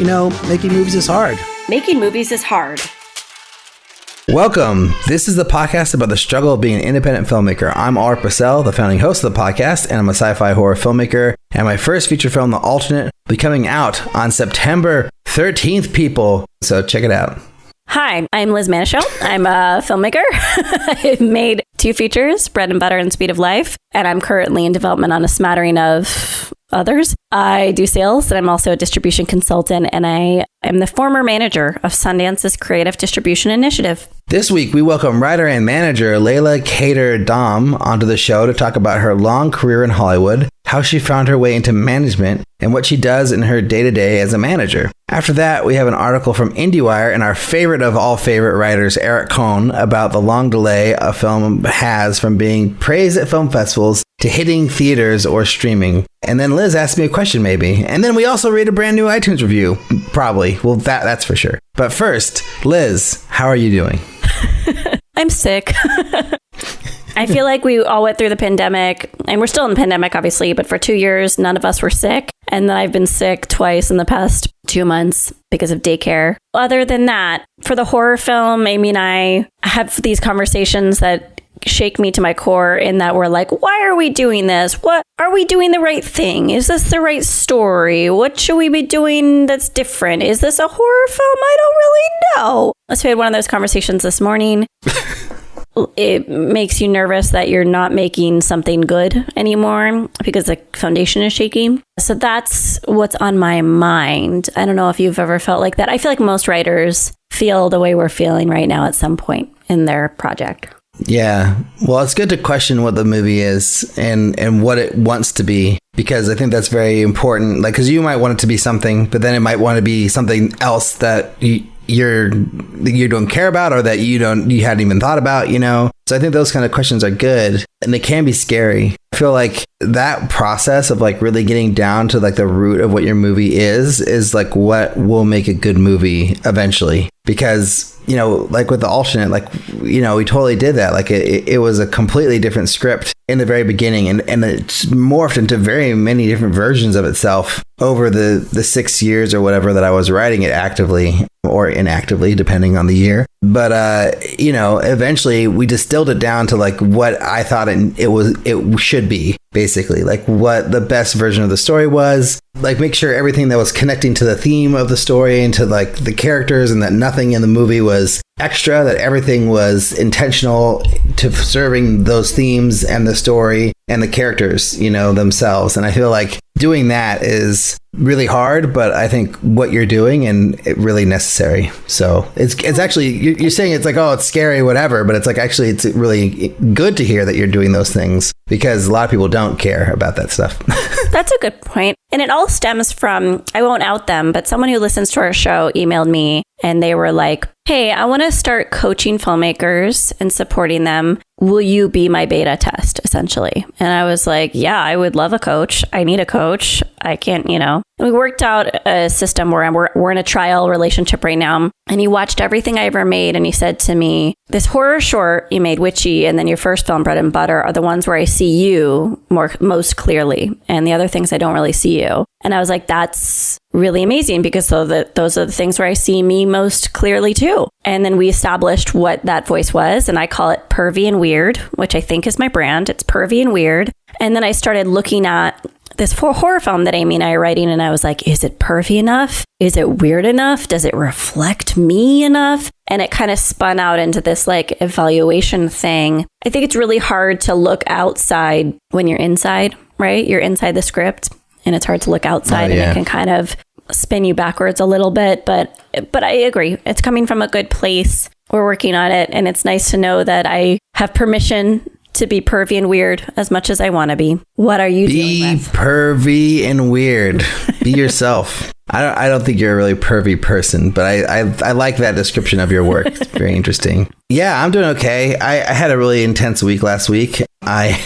making movies is hard. Making movies is hard. Welcome. This is the podcast about the struggle of being an independent filmmaker. I'm Alrik Purcell, the founding host of the podcast, and I'm a sci-fi horror filmmaker. And my first feature film, The Alternate, will be coming out on September 13th, people. So check it out. Hi, I'm Liz Manischel. I'm a filmmaker. I've made 2 features, Bread and Butter and Speed of Life, and I'm currently in development on a smattering of others. I do sales, and I'm also a distribution consultant, and I am the former manager of Sundance's Creative Distribution Initiative. This week, we welcome writer and manager Leyla Kader Dahm onto the show to talk about her long career in Hollywood, how she found her way into management, and what she does in her day-to-day as a manager. After that, we have an article from IndieWire and our favorite of all favorite writers, Eric Kohn, about the long delay a film has from being praised at film festivals to hitting theaters or streaming. And then Liz asked me a question, maybe. And then we also read a brand new iTunes review. Probably. Well, that's for sure. But first, Liz, how are you doing? I'm sick. I feel like we all went through the pandemic, and we're still in the pandemic, obviously, but for 2 years, none of us were sick. And then I've been sick twice in the past 2 months because of daycare. Other than that, for the horror film, Amy and I have these conversations that shake me to my core in that we're like, why are we doing this? What are we doing the right thing? Is this the right story? What should we be doing that's different? Is this a horror film? I don't really know. So we had one of those conversations this morning. It makes you nervous that you're not making something good anymore because the foundation is shaky. So that's what's on my mind. I don't know if you've ever felt like that. I feel like most writers feel the way we're feeling right now at some point in their project. Yeah. Well, it's good to question what the movie is and what it wants to be, because I think that's very important. Like, because you might want it to be something, but then it might want to be something else that you don't care about, or that you hadn't even thought about, So I think those kind of questions are good, and they can be scary. I feel like that process of like really getting down to like the root of what your movie is like what will make a good movie eventually. Because, like with The Alternate, we totally did that. Like it was a completely different script in the very beginning, and it's morphed into very many different versions of itself over the 6 years or whatever that I was writing it, actively or inactively, depending on the year. But, eventually we distilled it down to like what I thought it should be, basically, like what the best version of the story was, like make sure everything that was connecting to the theme of the story and to like the characters, and that nothing in the movie was extra, that everything was intentional to serving those themes and the story and the characters, themselves. And I feel like doing that is really hard, but I think what you're doing and it really necessary. So it's actually, you're saying it's like, oh, it's scary, whatever, but it's like, actually, it's really good to hear that you're doing those things, because a lot of people don't care about that stuff. That's a good point. And it all stems from, I won't out them, but someone who listens to our show emailed me and they were like, hey, I want to start coaching filmmakers and supporting them. Will you be my beta test, essentially? And I was like, yeah, I would love a coach. I need a coach. I can't, And we worked out a system where we're in a trial relationship right now. And he watched everything I ever made. And he said to me, this horror short you made, Witchy, and then your first film, Bread and Butter, are the ones where I see you most clearly. And the other things, I don't really see you. And I was like, that's really amazing, because those are the things where I see me most clearly too. And then we established what that voice was, and I call it Pervy and Weird, which I think is my brand. It's Pervy and Weird. And then I started looking at this horror film that Amy and I are writing, and I was like, is it pervy enough? Is it weird enough? Does it reflect me enough? And it kind of spun out into this like evaluation thing. I think it's really hard to look outside when you're inside, right? You're inside the script, and it's hard to look outside, and it can kind of spin you backwards a little bit. But I agree. It's coming from a good place. We're working on it, and it's nice to know that I have permission to be pervy and weird as much as I want to be. What are you doing? Be pervy and weird. Be yourself. I don't think you're a really pervy person, but I like that description of your work. It's very interesting. Yeah, I'm doing okay. I had a really intense week last week. I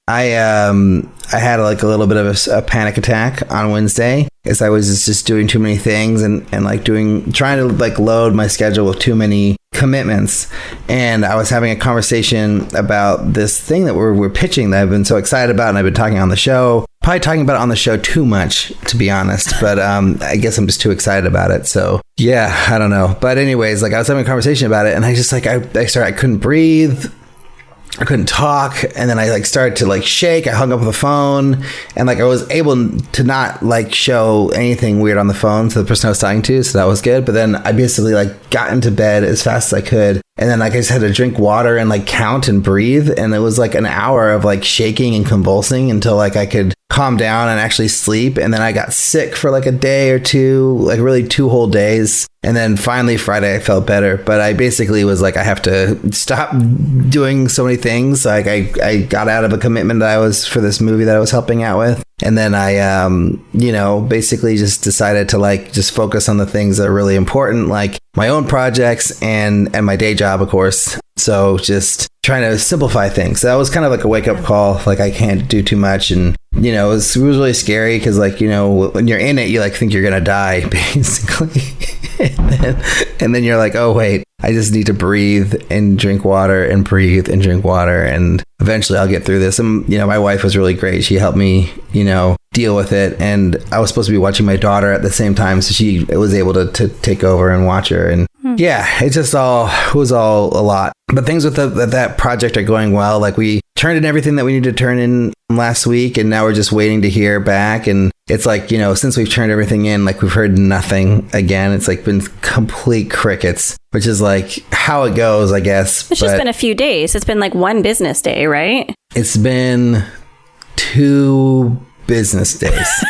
had like a little bit of a panic attack on Wednesday, because I was just doing too many things and like trying to like load my schedule with too many commitments. And I was having a conversation about this thing that we're pitching that I've been so excited about, and I've been talking on the show. Probably talking about it on the show too much, to be honest, but I guess I'm just too excited about it. So yeah, I don't know. But anyways, like I was having a conversation about it, and I just like I couldn't breathe. I couldn't talk, and then I like started to like shake. I hung up the phone, and like I was able to not like show anything weird on the phone to the person I was talking to, so that was good. But then I basically like got into bed as fast as I could, and then like I just had to drink water and like count and breathe, and it was like an hour of like shaking and convulsing until like I could calm down and actually sleep. And then I got sick for like a day or two, like really 2 whole days. And then finally Friday I felt better, but I basically was like, I have to stop doing so many things. Like I got out of a commitment that I was for this movie that I was helping out with. And then I, basically just decided to like just focus on the things that are really important, like my own projects and my day job, of course. So just trying to simplify things. That was kind of like a wake up call. Like I can't do too much. And, it was really scary because like, when you're in it, you like think you're going to die basically. and then you're like, oh, wait, I just need to breathe and drink water and breathe and drink water. And eventually I'll get through this. And, my wife was really great. She helped me, deal with it. And I was supposed to be watching my daughter at the same time. So she was able to take over and watch her. And yeah, it was all a lot. But things with that project are going well. Like we turned in everything that we needed to turn in last week, and now we're just waiting to hear back. And it's like, since we've turned everything in, like we've heard nothing again. It's like been complete crickets, which is like how it goes, I guess. It's just been a few days. It's been like 1 business day, right? It's been 2 business days.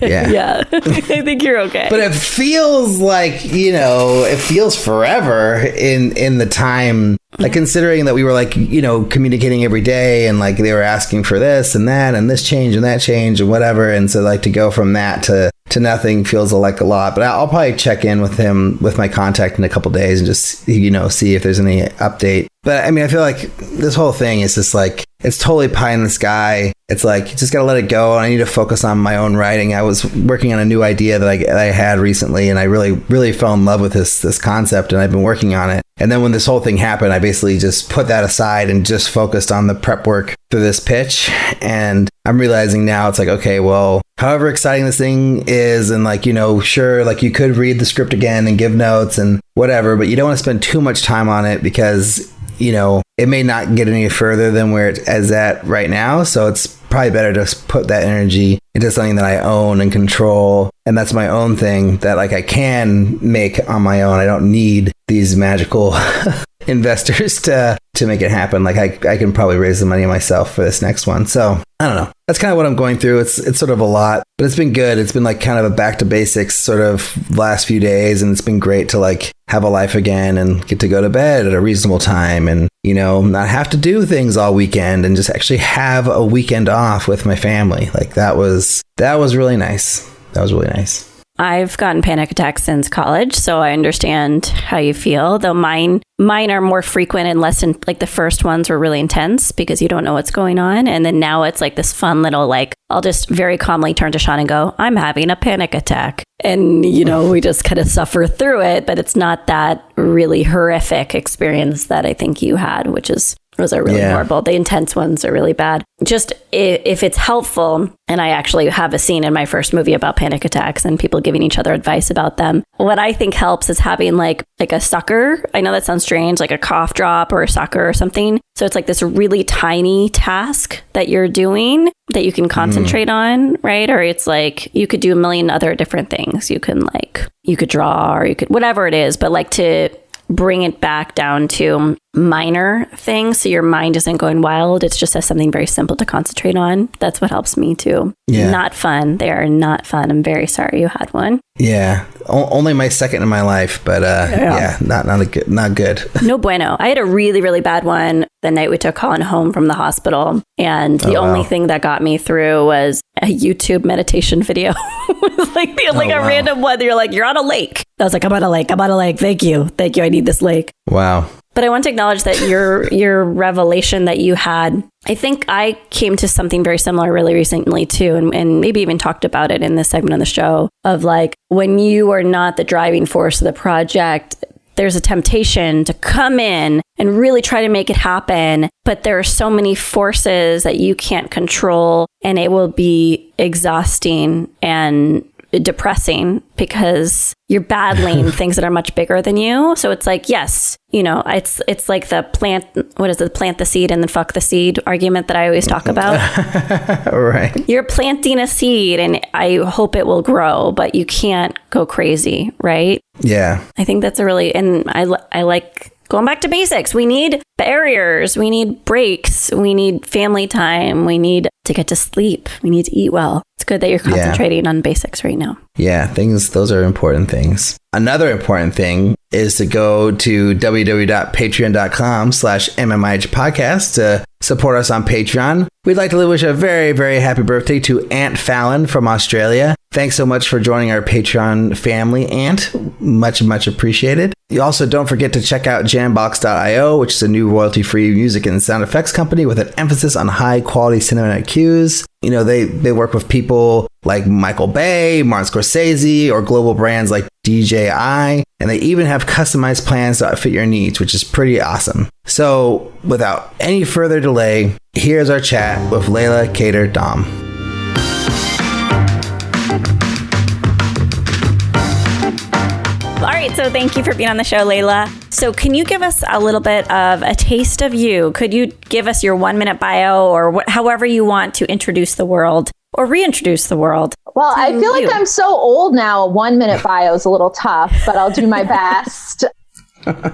Yeah. I think you're okay. But it feels like, it feels forever in the time, like considering that we were like, communicating every day, and like they were asking for this and that and this change and that change and whatever. And so like to go from that to nothing feels like a lot. But I'll probably check in with him, with my contact, in a couple days and just, see if there's any update. But I mean, I feel like this whole thing is just like, it's totally pie in the sky. It's like, you just got to let it go. And I need to focus on my own writing. I was working on a new idea that I had recently, and I really, really fell in love with this concept, and I've been working on it. And then when this whole thing happened, I basically just put that aside and just focused on the prep work for this pitch. And I'm realizing now it's like, okay, well, however exciting this thing is, and like, sure, like you could read the script again and give notes and whatever, but you don't want to spend too much time on it because, it may not get any further than where it is at right now. So it's probably better to put that energy into something that I own and control. And that's my own thing that like I can make on my own. I don't need these magical investors to make it happen. Like I can probably raise the money myself for this next one. So I don't know. That's kind of what I'm going through. It's sort of a lot, but it's been good. It's been like kind of a back to basics sort of last few days. And it's been great to like have a life again and get to go to bed at a reasonable time and, not have to do things all weekend and just actually have a weekend off with my family. Like that was really nice. That was really nice. I've gotten panic attacks since college, so I understand how you feel, though mine are more frequent and less like the first ones were really intense because you don't know what's going on. And then now it's like this fun little, like, I'll just very calmly turn to Sean and go, I'm having a panic attack. And, we just kind of suffer through it, but it's not that really horrific experience that I think you had, those are really horrible. The intense ones are really bad. Just if it's helpful, and I actually have a scene in my first movie about panic attacks and people giving each other advice about them. What I think helps is having like a sucker. I know that sounds strange, like a cough drop or a sucker or something. So it's like this really tiny task that you're doing that you can concentrate on, right? Or it's like you could do a million other different things. You could draw, or you could, whatever it is, but like to bring it back down to minor things so your mind isn't going wild. It's just as something very simple to concentrate on. That's what helps me too. Yeah. Not fun. They are not fun. I'm very sorry you had one. Yeah. Only my second in my life, but not good. No bueno. I had a really, really bad one the night we took Colin home from the hospital. And the only thing that got me through was a YouTube meditation video. It was like a random one. You're like, you're on a lake. I was like, I'm on a lake. Thank you. I need this lake. Wow. But I want to acknowledge that your revelation that you had, I think I came to something very similar really recently too, and maybe even talked about it in this segment of the show, of like, when you are not the driving force of the project, there's a temptation to come in and really try to make it happen. But there are so many forces that you can't control, and it will be exhausting and depressing because you're battling things that are much bigger than you. So it's like, yes, you know, it's like the plant the seed and then fuck the seed argument that I always talk about. Right. You're planting a seed and I hope it will grow, but you can't go crazy, right? Yeah. I think that's and I like going back to basics. We need barriers. We need breaks. We need family time. We need to get to sleep. We need to eat well. It's good that you're concentrating on basics right now. Yeah, those are important things. Another important thing is to go to www.patreon.com/MMIH podcast to support us on Patreon. We'd like to wish a very, very happy birthday to Aunt Fallon from Australia. Thanks so much for joining our Patreon family, Aunt. Much, much appreciated. You also don't forget to check out jambox.io, which is a new royalty-free music and sound effects company with an emphasis on high-quality cinematic cues. You know, they work with people like Michael Bay, Martin Scorsese, or global brands like DJI, and they even have customized plans that fit your needs, which is pretty awesome. So, without any further delay, here's our chat with Leyla Kader Dahm. All right, so thank you for being on the show, Leyla. So can you give us a little bit of a taste of you? Could you give us your 1-minute bio or however you want to introduce the world or reintroduce the world? Well, I feel like I'm so old now. A 1-minute bio is a little tough, but I'll do my best.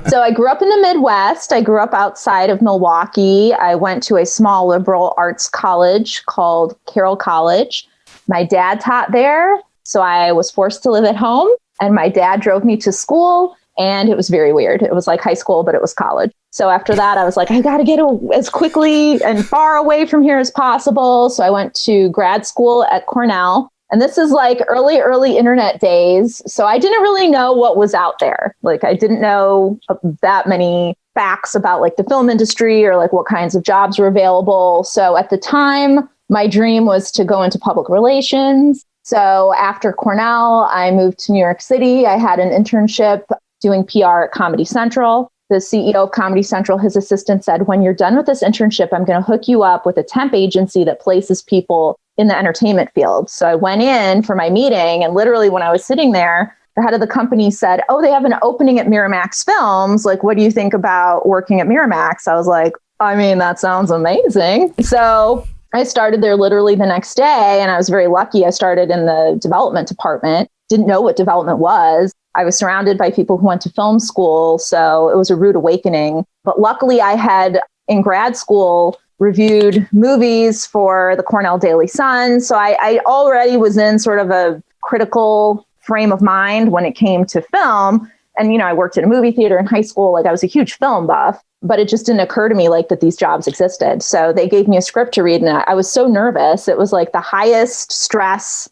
So I grew up in the Midwest. I grew up outside of Milwaukee. I went to a small liberal arts college called Carroll College. My dad taught there, so I was forced to live at home. And my dad drove me to school, and it was very weird. It was like high school, but it was college. So after that, I was like, I got to get as quickly and far away from here as possible. So I went to grad school at Cornell. And this is like early internet days. So I didn't really know what was out there. Like, I didn't know that many facts about like the film industry or like what kinds of jobs were available. So at the time, my dream was to go into public relations. So after Cornell, I moved to New York City. I had an internship doing PR at Comedy Central. The CEO of Comedy Central, his assistant said, when you're done with this internship, I'm going to hook you up with a temp agency that places people in the entertainment field. So I went in for my meeting, and literally when I was sitting there, the head of the company said, oh, they have an opening at Miramax Films. Like, what do you think about working at Miramax? I was like, I mean, that sounds amazing. So I started there literally the next day, and I was very lucky. I started in the development department, didn't know what development was. I was surrounded by people who went to film school, so it was a rude awakening. But luckily, I had, in grad school, reviewed movies for the Cornell Daily Sun. So I already was in sort of a critical frame of mind when it came to film. And, you know, I worked at a movie theater in high school. Like, I was a huge film buff. But it just didn't occur to me like that these jobs existed. So they gave me a script to read, and I was so nervous. It was like the highest stress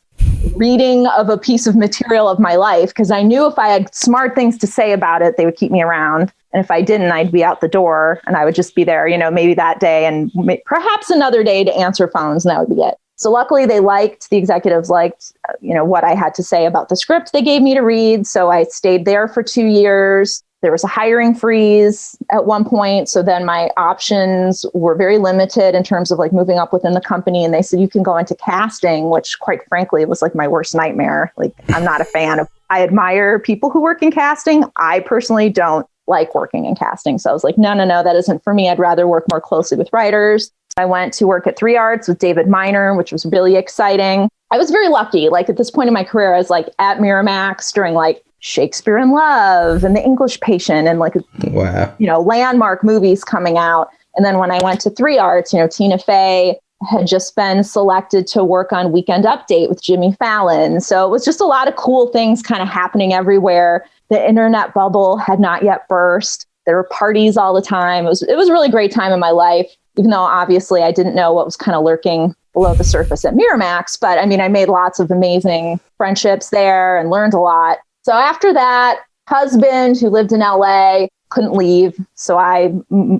reading of a piece of material of my life, because I knew if I had smart things to say about it, they would keep me around. And if I didn't, I'd be out the door, and I would just be there, you know, maybe that day and perhaps another day to answer phones, and that would be it. So luckily the executives liked, you know, what I had to say about the script they gave me to read. So I stayed there for 2 years. There was a hiring freeze at one point. So then my options were very limited in terms of like moving up within the company. And they said, you can go into casting, which quite frankly was like my worst nightmare. Like, I'm not a fan of, I admire people who work in casting. I personally don't like working in casting. So I was like, no, that isn't for me. I'd rather work more closely with writers. I went to work at 3 Arts with David Miner, which was really exciting. I was very lucky. Like, at this point in my career, I was like at Miramax during like Shakespeare in Love and The English Patient and like, wow, you know, landmark movies coming out. And then when I went to 3 Arts, you know, Tina Fey had just been selected to work on Weekend Update with Jimmy Fallon. So it was just a lot of cool things kind of happening everywhere. The internet bubble had not yet burst. There were parties all the time. It was a really great time in my life, even though obviously I didn't know what was kind of lurking below the surface at Miramax. But I mean, I made lots of amazing friendships there and learned a lot. So after that, husband who lived in LA couldn't leave. So I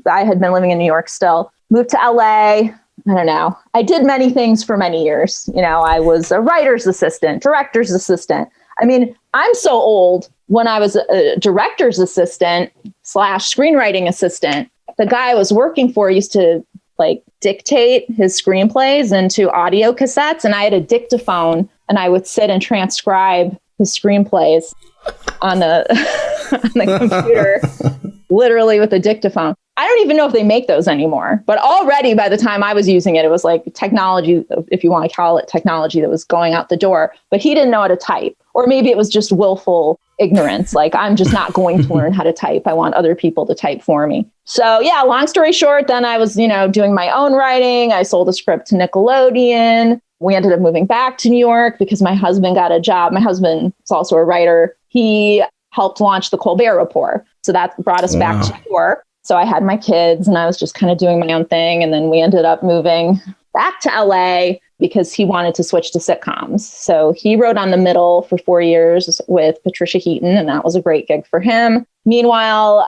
had been living in New York still, moved to LA. I don't know. I did many things for many years. You know, I was a writer's assistant, director's assistant. I mean, I'm so old. When I was a director's assistant / screenwriting assistant, the guy I was working for used to like dictate his screenplays into audio cassettes, and I had a dictaphone, and I would sit and transcribe his screenplays on the on the computer, literally with a dictaphone. I don't even know if they make those anymore, but already by the time I was using it, it was like technology, if you want to call it technology, that was going out the door. But he didn't know how to type, or maybe it was just willful ignorance. Like, I'm just not going to learn how to type. I want other people to type for me. So yeah, long story short, then I was, doing my own writing. I sold a script to Nickelodeon. We ended up moving back to New York because my husband got a job. My husband is also a writer. He helped launch the Colbert Report. So that brought us back to New York. So I had my kids and I was just kind of doing my own thing. And then we ended up moving back to LA because he wanted to switch to sitcoms. So he wrote on The Middle for 4 years with Patricia Heaton, and that was a great gig for him. Meanwhile,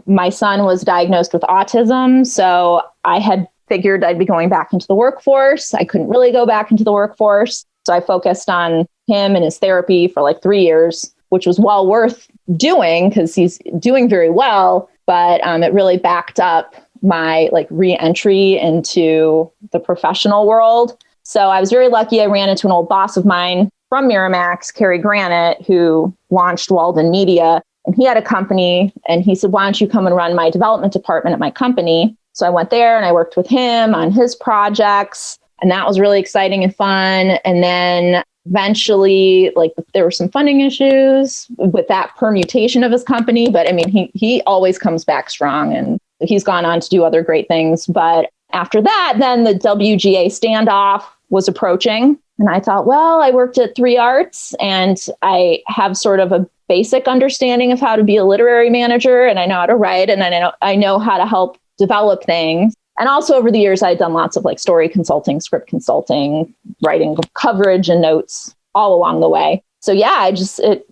my son was diagnosed with autism. So I had figured I'd be going back into the workforce. I couldn't really go back into the workforce. So I focused on him and his therapy for like 3 years, which was well worth doing because he's doing very well. But it really backed up my re-entry into the professional world. So I was very lucky. I ran into an old boss of mine from Miramax, Cary Granite, who launched Walden Media. And he had a company and he said, why don't you come and run my development department at my company? So I went there and I worked with him on his projects. And that was really exciting and fun. And then eventually, there were some funding issues with that permutation of his company. But I mean, he always comes back strong and he's gone on to do other great things. But after that, then the WGA standoff was approaching. And I thought, well, I worked at 3 Arts and I have sort of a basic understanding of how to be a literary manager. And I know how to write and I know how to help develop things. And also over the years, I'd done lots of story consulting, script consulting, writing coverage and notes all along the way. So yeah, it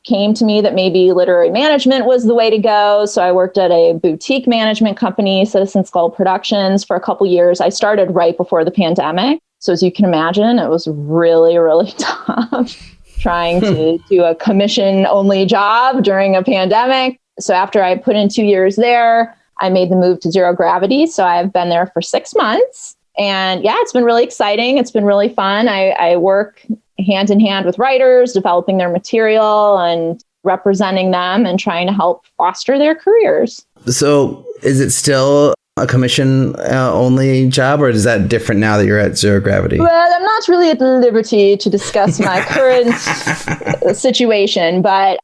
came to me that maybe literary management was the way to go. So I worked at a boutique management company, Citizen Skull Productions, for a couple years. I started right before the pandemic. So as you can imagine, it was really, really tough trying to do a commission-only job during a pandemic. So after I put in 2 years there, I made the move to Zero Gravity. So I've been there for 6 months. And yeah, it's been really exciting. It's been really fun. I work hand in hand with writers, developing their material and representing them and trying to help foster their careers. So is it still a commission only job, or is that different now that you're at Zero Gravity? Well, I'm not really at liberty to discuss my current situation, but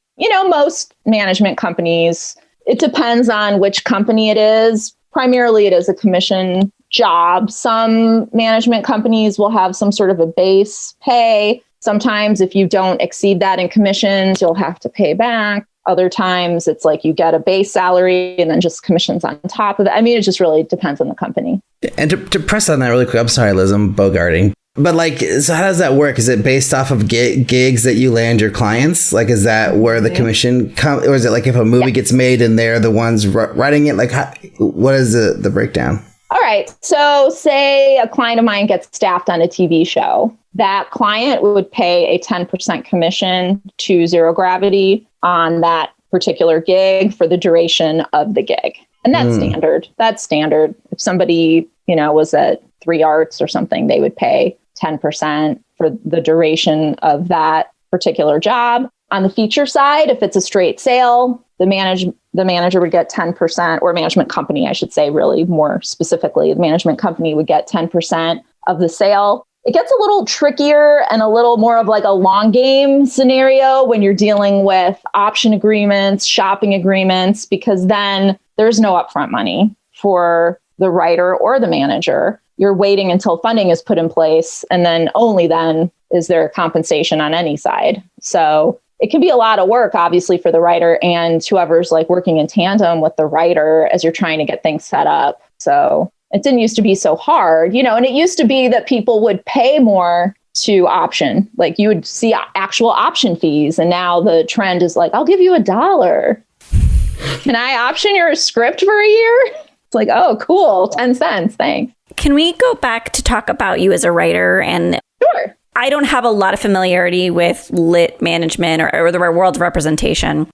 most management companies, it depends on which company it is. Primarily, it is a commission job. Some management companies will have some sort of a base pay. Sometimes if you don't exceed that in commissions, you'll have to pay back. Other times it's like you get a base salary and then just commissions on top of it. I mean, it just really depends on the company. And to press on that really quick, I'm sorry, Liz, I'm bogarting. But so how does that work? Is it based off of gigs that you land your clients? Is that where the commission comes? Or is it if a movie gets made and they're the ones writing it? What is the breakdown? All right. So say a client of mine gets staffed on a TV show. That client would pay a 10% commission to Zero Gravity on that particular gig for the duration of the gig. And that's standard. That's standard. If somebody, was at 3 Arts or something, they would pay 10% for the duration of that particular job. On the feature side, if it's a straight sale, the manager would get 10%, or management company, I should say, really more specifically, the management company would get 10% of the sale. It gets a little trickier and a little more of a long game scenario when you're dealing with option agreements, shopping agreements, because then there's no upfront money for the writer or the manager. You're waiting until funding is put in place, and then only then is there compensation on any side. So it can be a lot of work, obviously, for the writer and whoever's working in tandem with the writer as you're trying to get things set up. So it didn't used to be so hard, and it used to be that people would pay more to option. You would see actual option fees. And now the trend is I'll give you $1. Can I option your script for a year? It's oh, cool. 10 cents. Thanks. Can we go back to talk about you as a writer? And Sure. I don't have a lot of familiarity with lit management or the world of representation,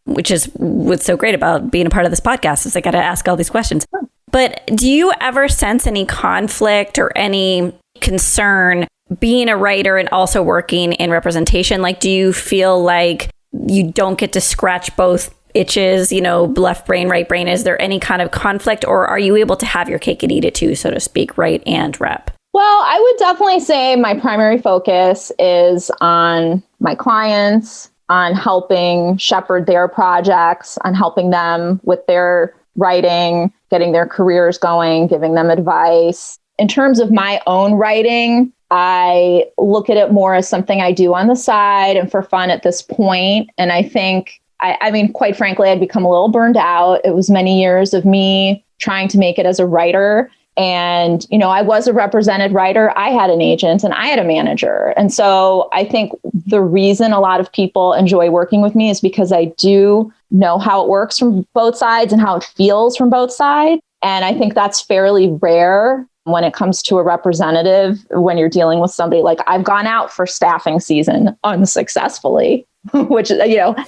which is what's so great about being a part of this podcast is I got to ask all these questions. But do you ever sense any conflict or any concern being a writer and also working in representation? Like, do you feel like you don't get to scratch both itches, left brain, right brain? Is there any kind of conflict, or are you able to have your cake and eat it too, so to speak, write and rep? Well, I would definitely say my primary focus is on my clients, on helping shepherd their projects, on helping them with their writing, getting their careers going, giving them advice. In terms of my own writing, I look at it more as something I do on the side and for fun at this point. And I think, I mean, quite frankly, I'd become a little burned out. It was many years of me trying to make it as a writer. And, I was a represented writer. I had an agent and I had a manager. And so I think the reason a lot of people enjoy working with me is because I do know how it works from both sides and how it feels from both sides. And I think that's fairly rare when it comes to a representative, when you're dealing with somebody. Like, I've gone out for staffing season unsuccessfully, which,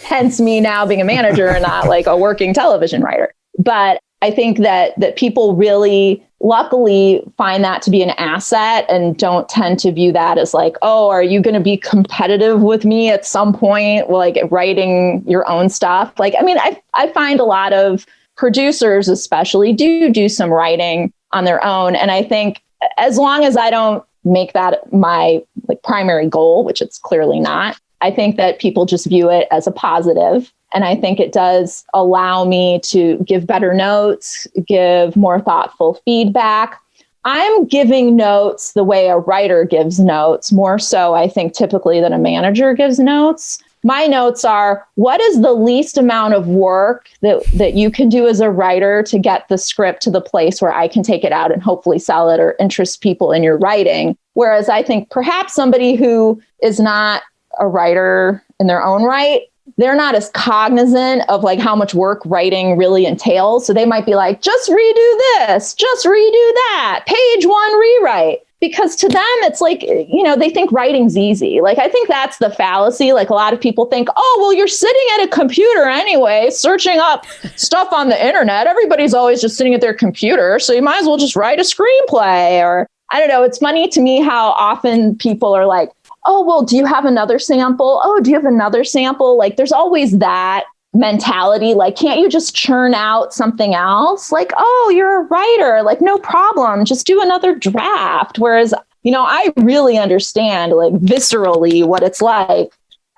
hence me now being a manager and not like a working television writer. But I think that people really luckily find that to be an asset and don't tend to view that as like, oh, are you going to be competitive with me at some point, like writing your own stuff? Like, I mean, I find a lot of producers especially do some writing on their own. And I think as long as I don't make that my primary goal, which it's clearly not, I think that people just view it as a positive. And I think it does allow me to give better notes, give more thoughtful feedback. I'm giving notes the way a writer gives notes, more so, I think, typically than a manager gives notes. My notes are, what is the least amount of work that you can do as a writer to get the script to the place where I can take it out and hopefully sell it or interest people in your writing? Whereas I think perhaps somebody who is not a writer in their own right, they're not as cognizant of like how much work writing really entails. So they might be like, just redo this, just redo that, page one rewrite. Because to them, it's like, they think writing's easy. Like, I think that's the fallacy. Like, a lot of people think, oh, well, you're sitting at a computer anyway, searching up stuff on the internet. Everybody's always just sitting at their computer. So you might as well just write a screenplay. Or I don't know. It's funny to me how often people are like, oh, well, do you have another sample? Oh, do you have another sample? Like, there's always that mentality. Like, can't you just churn out something else? Like, oh, you're a writer. Like, no problem. Just do another draft. Whereas, I really understand like viscerally what it's like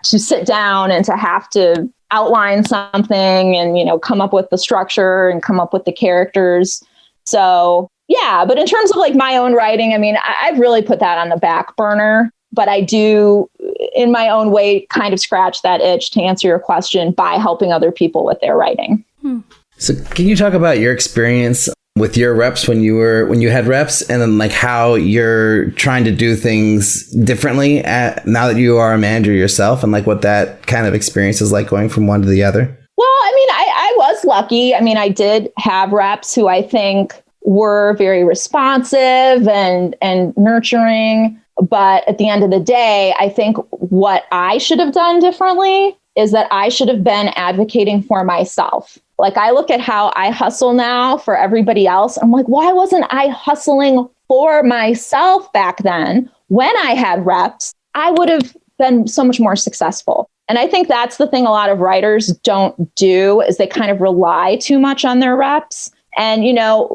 to sit down and to have to outline something and, come up with the structure and come up with the characters. So, yeah. But in terms of like my own writing, I mean, I've really put that on the back burner. But I do, in my own way, kind of scratch that itch, to answer your question, by helping other people with their writing. So can you talk about your experience with your reps when you had reps, and then like how you're trying to do things differently now that you are a manager yourself, and like what that kind of experience is like going from one to the other? Well, I mean, I was lucky. I mean, I did have reps who I think were very responsive and nurturing. But at the end of the day, I think what I should have done differently is that I should have been advocating for myself. Like, I look at how I hustle now for everybody else. I'm like, why wasn't I hustling for myself back then? When I had reps, I would have been so much more successful. And I think that's the thing a lot of writers don't do, is they kind of rely too much on their reps. And,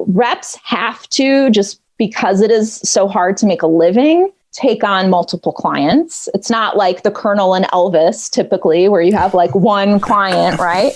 reps have to, just because it is so hard to make a living, take on multiple clients. It's not like the Colonel and Elvis typically, where you have like one client, right?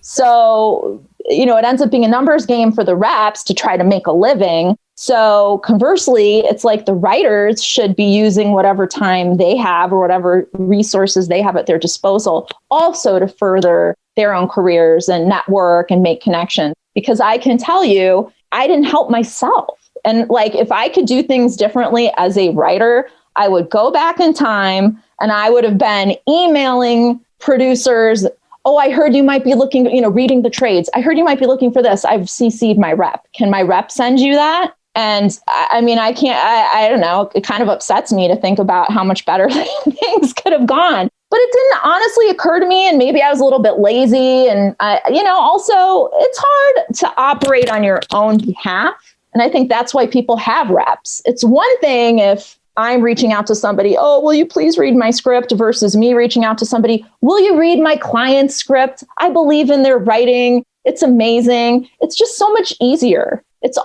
So, it ends up being a numbers game for the reps to try to make a living. So conversely, it's like the writers should be using whatever time they have or whatever resources they have at their disposal also to further their own careers and network and make connections. Because I can tell you, I didn't help myself. And like, if I could do things differently as a writer, I would go back in time and I would have been emailing producers. Oh, I heard you might be looking, reading the trades. I heard you might be looking for this. I've CC'd my rep. Can my rep send you that? And I mean, I don't know. It kind of upsets me to think about how much better things could have gone. But it didn't honestly occur to me. And maybe I was a little bit lazy. And, also it's hard to operate on your own behalf. And I think that's why people have reps. It's one thing if I'm reaching out to somebody, oh, will you please read my script, versus me reaching out to somebody, will you read my client's script? I believe in their writing. It's amazing. It's just so much easier. There's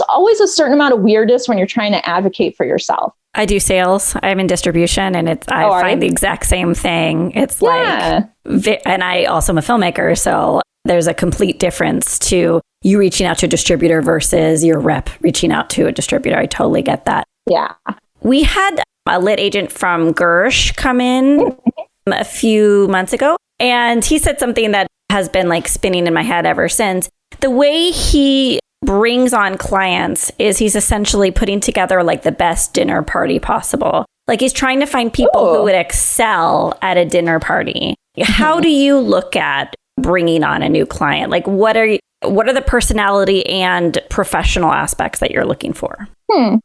always a certain amount of weirdness when you're trying to advocate for yourself. I do sales. I'm in distribution, and I find the exact same thing. It's and I also am a filmmaker. So there's a complete difference to you reaching out to a distributor versus your rep reaching out to a distributor. I totally get that. Yeah. We had a lit agent from Gersh come in a few months ago, and he said something that has been like spinning in my head ever since. The way he brings on clients is he's essentially putting together like the best dinner party possible. Like he's trying to find people who would excel at a dinner party. How do you look at bringing on a new client? Like what are the personality and professional aspects that you're looking for?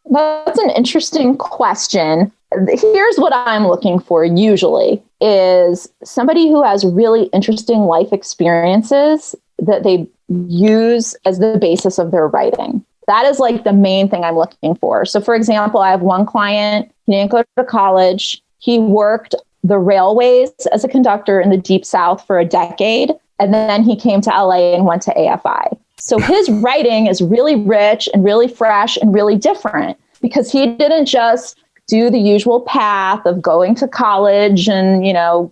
That's an interesting question. Here's what I'm looking for usually is somebody who has really interesting life experiences that they use as the basis of their writing. That is like the main thing I'm looking for. So for example, I have one client, he didn't go to college. He worked the railways as a conductor in the Deep South for a decade. And then he came to LA and went to AFI. So his writing is really rich and really fresh and really different because he didn't just do the usual path of going to college and,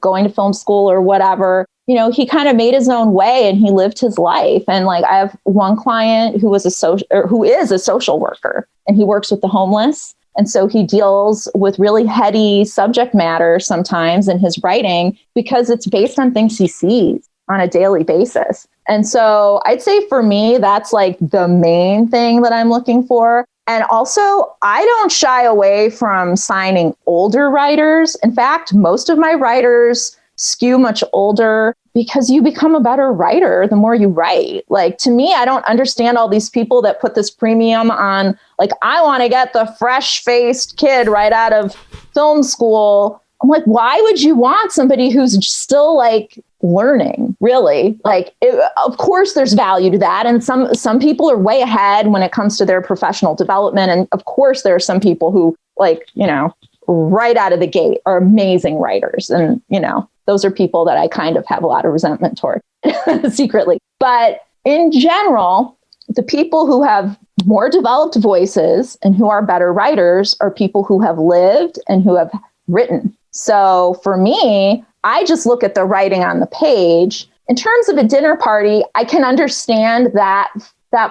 going to film school or whatever. He kind of made his own way and he lived his life. And like, I have one client who is a social worker, and he works with the homeless. And so he deals with really heady subject matter sometimes in his writing because it's based on things he sees on a daily basis. And so I'd say for me, that's like the main thing that I'm looking for. And also, I don't shy away from signing older writers. In fact, most of my writers skew much older because you become a better writer the more you write. Like, to me, I don't understand all these people that put this premium on, like, I want to get the fresh-faced kid right out of film school. I'm like, why would you want somebody who's still like learning, really? Like, of course, there's value to that. And some people are way ahead when it comes to their professional development. And of course, there are some people who, like, right out of the gate are amazing writers. And, those are people that I kind of have a lot of resentment toward secretly. But in general, the people who have more developed voices and who are better writers are people who have lived and who have written. So for me, I just look at the writing on the page. In terms of a dinner party, I can understand that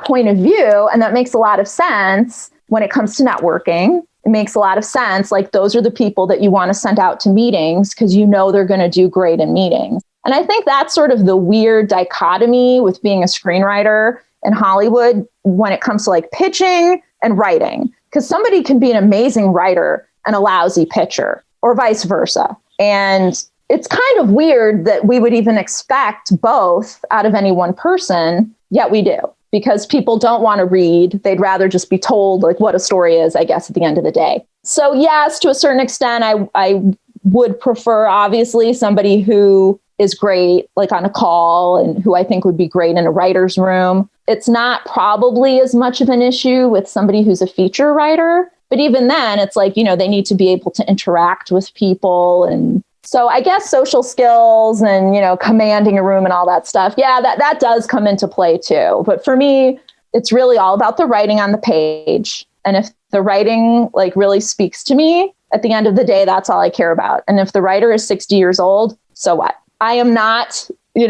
point of view, and that makes a lot of sense when it comes to networking. It makes a lot of sense. Like, those are the people that you want to send out to meetings because they're going to do great in meetings. And I think that's sort of the weird dichotomy with being a screenwriter in Hollywood when it comes to like pitching and writing, because somebody can be an amazing writer and a lousy pitcher, or vice versa. And it's kind of weird that we would even expect both out of any one person, yet we do. Because people don't want to read. They'd rather just be told like what a story is, I guess, at the end of the day. So yes, to a certain extent, I would prefer, obviously, somebody who is great, like on a call, and who I think would be great in a writer's room. It's not probably as much of an issue with somebody who's a feature writer. But even then, it's like, they need to be able to interact with people. And so I guess social skills and, commanding a room and all that stuff. Yeah, that does come into play too. But for me, it's really all about the writing on the page. And if the writing like really speaks to me, at the end of the day, that's all I care about. And if the writer is 60 years old, so what? I am not, I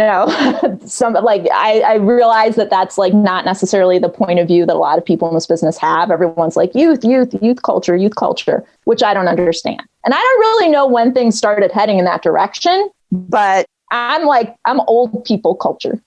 realize that that's like not necessarily the point of view that a lot of people in this business have. Everyone's like youth culture, which I don't understand. And I don't really know when things started heading in that direction, but I'm old people culture.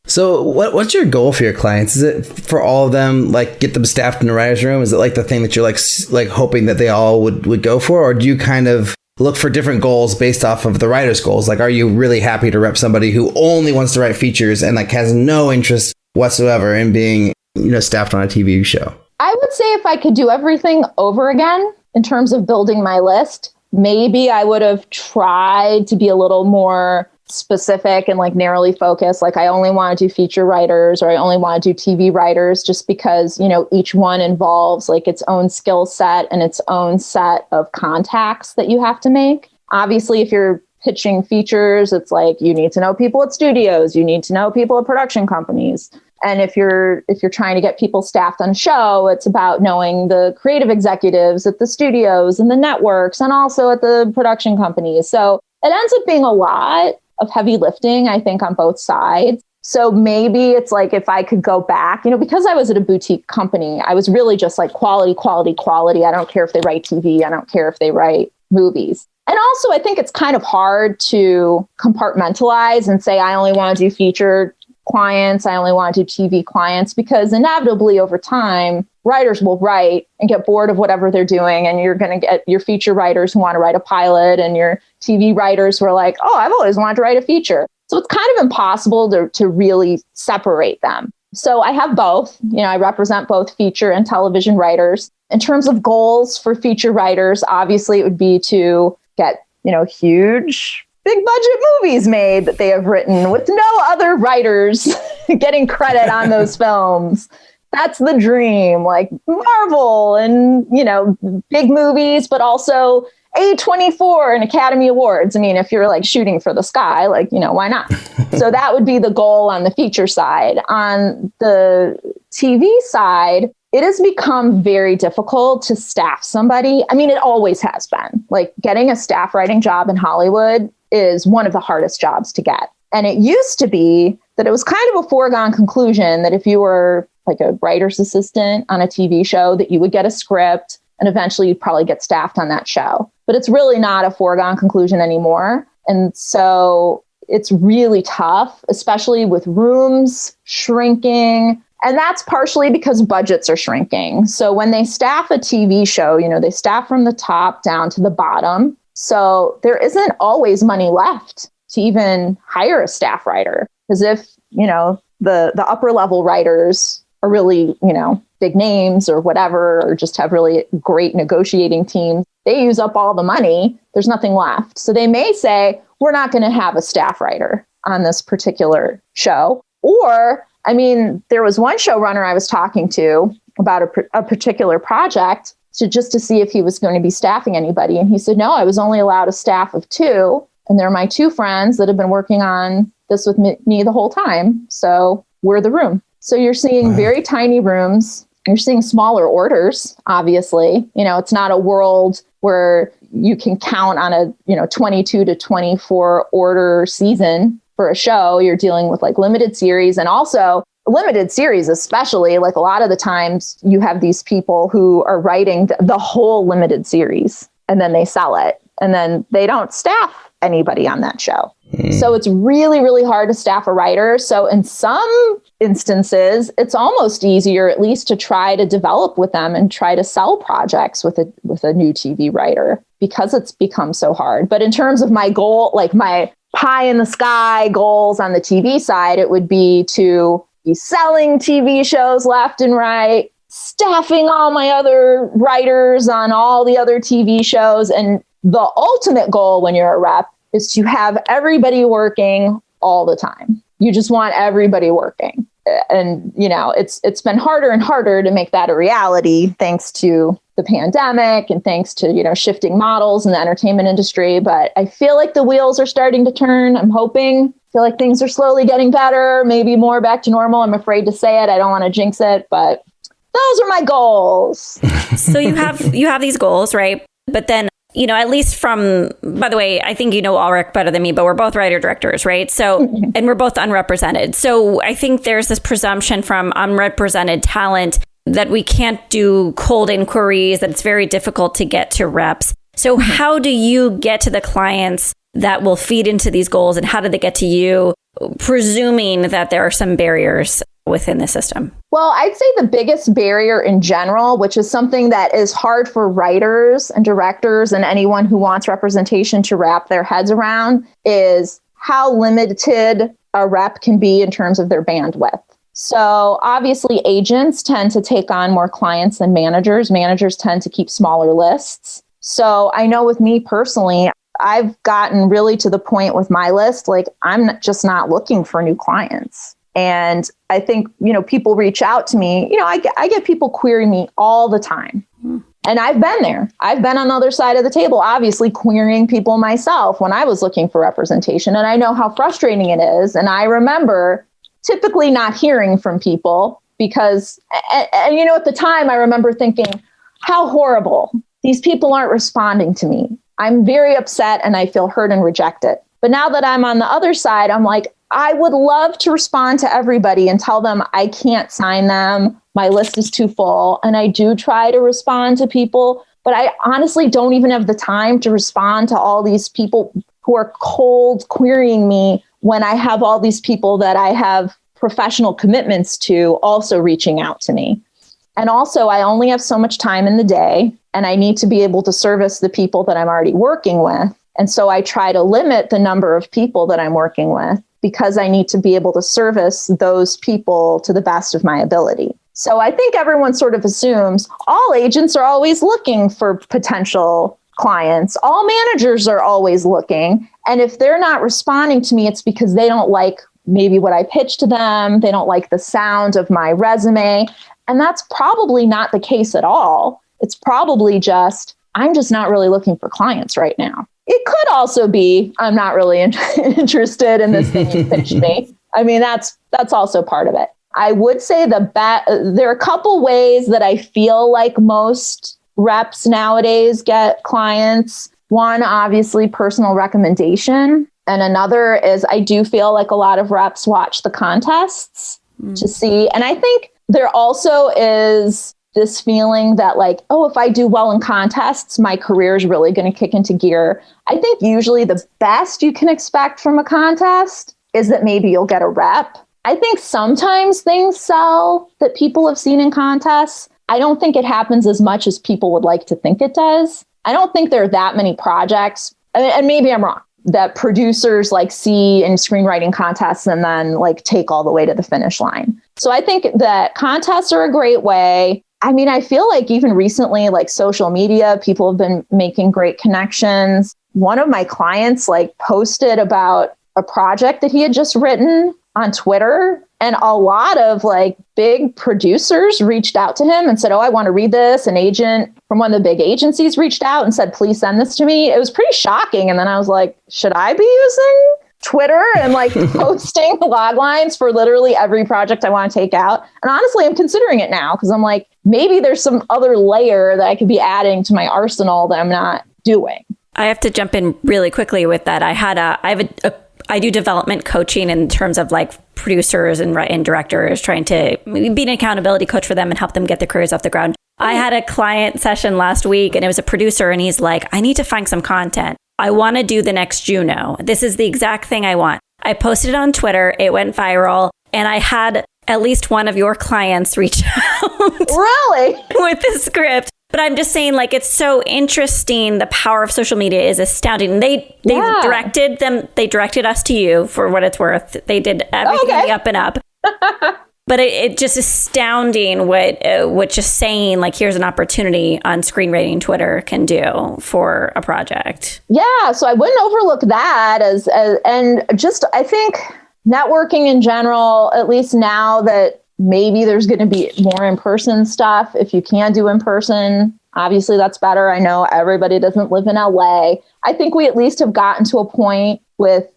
So what's your goal for your clients? Is it for all of them, like get them staffed in the writer's room? Is it like the thing that you're like hoping that they all would go for? Or do you kind of look for different goals based off of the writer's goals? Like, are you really happy to rep somebody who only wants to write features and like has no interest whatsoever in being staffed on a TV show? I would say if I could do everything over again in terms of building my list, maybe I would have tried to be a little more specific and like narrowly focused. Like I only want to do feature writers, or I only want to do TV writers, just because, each one involves like its own skill set and its own set of contacts that you have to make. Obviously, if you're pitching features, it's like you need to know people at studios, you need to know people at production companies. And if you're trying to get people staffed on a show, it's about knowing the creative executives at the studios and the networks and also at the production companies. So it ends up being a lot of heavy lifting, I think, on both sides. So maybe it's like if I could go back, because I was at a boutique company, I was really just like quality, quality, quality. I don't care if they write TV. I don't care if they write movies. And also, I think it's kind of hard to compartmentalize and say, I only want to do featured clients, I only want to do TV clients, because inevitably over time, writers will write and get bored of whatever they're doing. And you're going to get your feature writers who want to write a pilot and your TV writers who are like, oh, I've always wanted to write a feature. So it's kind of impossible to really separate them. So I have both. I represent both feature and television writers. In terms of goals for feature writers, obviously it would be to get, huge, big budget movies made that they have written with no other writers getting credit on those films. That's the dream, like Marvel and, big movies, but also A24 and Academy Awards. I mean, if you're like shooting for the sky, like, why not? So that would be the goal on the feature side. On the TV side, it has become very difficult to staff somebody. I mean, it always has been. Like getting a staff writing job in Hollywood is one of the hardest jobs to get. And it used to be that it was kind of a foregone conclusion that if you were like a writer's assistant on a TV show, that you would get a script and eventually you'd probably get staffed on that show. But it's really not a foregone conclusion anymore. And so it's really tough, especially with rooms shrinking. And that's partially because budgets are shrinking. So when they staff a TV show, they staff from the top down to the bottom. So there isn't always money left to even hire a staff writer. Because if, the upper level writers are really, big names or whatever, or just have really great negotiating teams, they use up all the money. There's nothing left. So they may say, we're not going to have a staff writer on this particular show. Or, there was one showrunner I was talking to about a particular project just to see if he was going to be staffing anybody. And he said, no, I was only allowed a staff of 2. And they're my 2 friends that have been working on this with me the whole time. So we're the room. So you're seeing very tiny rooms. You're seeing smaller orders, obviously. It's not a world where you can count on a 22 to 24 order season for a show. You're dealing with like limited series, and also limited series, especially like a lot of the times you have these people who are writing the whole limited series and then they sell it and then they don't staff anybody on that show. So it's really, really hard to staff a writer. So in some instances, it's almost easier at least to try to develop with them and try to sell projects with a new TV writer, because it's become so hard. But in terms of my goal, like my pie in the sky goals on the TV side, it would be to be selling TV shows left and right, staffing all my other writers on all the other TV shows. And the ultimate goal when you're a rep is to have everybody working all the time. You just want everybody working. And, it's been harder and harder to make that a reality thanks to the pandemic and thanks to, shifting models in the entertainment industry. But I feel like the wheels are starting to turn. I'm hoping. I feel like things are slowly getting better, maybe more back to normal. I'm afraid to say it. I don't want to jinx it, but those are my goals. So you have these goals, right? But then, at least from, by the way, I think Alrik better than me, but we're both writer-directors, right? So, and we're both unrepresented. So I think there's this presumption from unrepresented talent that we can't do cold inquiries, that it's very difficult to get to reps. So how do you get to the clients that will feed into these goals, and how do they get to you, presuming that there are some barriers within the system? Well, I'd say the biggest barrier in general, which is something that is hard for writers and directors and anyone who wants representation to wrap their heads around, is how limited a rep can be in terms of their bandwidth. So obviously agents tend to take on more clients than managers. Managers tend to keep smaller lists. So I know with me personally, I've gotten really to the point with my list, like I'm just not looking for new clients. And I think, people reach out to me, I get people query me all the time. And I've been there. I've been on the other side of the table, obviously querying people myself when I was looking for representation. And I know how frustrating it is. And I remember typically not hearing from people because, and at the time I remember thinking, how horrible. These people aren't responding to me. I'm very upset and I feel hurt and rejected. But now that I'm on the other side, I'm like, I would love to respond to everybody and tell them I can't sign them. My list is too full. And I do try to respond to people, but I honestly don't even have the time to respond to all these people who are cold querying me when I have all these people that I have professional commitments to also reaching out to me. And also, I only have so much time in the day, and I need to be able to service the people that I'm already working with. And so I try to limit the number of people that I'm working with because I need to be able to service those people to the best of my ability. So I think everyone sort of assumes all agents are always looking for potential clients. All managers are always looking. And if they're not responding to me, it's because they don't like maybe what I pitched to them. They don't like the sound of my resume. And that's probably not the case at all. It's probably just, I'm just not really looking for clients right now. It could also be, I'm not really interested in this thing you pitched me. I mean, that's also part of it. I would say there are a couple ways that I feel like most reps nowadays get clients. One, obviously, personal recommendation. And another is I do feel like a lot of reps watch the contests to see. And I think there also is this feeling that like, oh, if I do well in contests, my career is really going to kick into gear. I think usually the best you can expect from a contest is that maybe you'll get a rep. I think sometimes things sell that people have seen in contests. I don't think it happens as much as people would like to think it does. I don't think there are that many projects, and maybe I'm wrong, that producers like see in screenwriting contests and then like take all the way to the finish line. So I think that contests are a great way. I mean, I feel like even recently, like social media, people have been making great connections. One of my clients like posted about a project that he had just written on Twitter. And a lot of like big producers reached out to him and said, oh, I want to read this. An agent from one of the big agencies reached out and said, please send this to me. It was pretty shocking. And then I was like, should I be using Twitter and like posting log lines for literally every project I want to take out? And honestly, I'm considering it now because I'm like, maybe there's some other layer that I could be adding to my arsenal that I'm not doing. I have to jump in really quickly with that. I do development coaching in terms of like producers and directors, trying to be an accountability coach for them and help them get their careers off the ground. I had a client session last week and it was a producer and he's like, I need to find some content. I want to do the next Juno. This is the exact thing I want. I posted it on Twitter. It went viral and I had at least one of your clients reach out. Really? With the script. But I'm just saying, like, it's so interesting. The power of social media is astounding. They directed us to you for what it's worth. They did everything on the up and up. But it just astounding what just saying, like, here's an opportunity on screenwriting Twitter can do for a project. Yeah, so I wouldn't overlook that and just I think networking in general, at least now that maybe there's going to be more in-person stuff. If you can do in-person, obviously that's better. I know everybody doesn't live in LA. I think we at least have gotten to a point with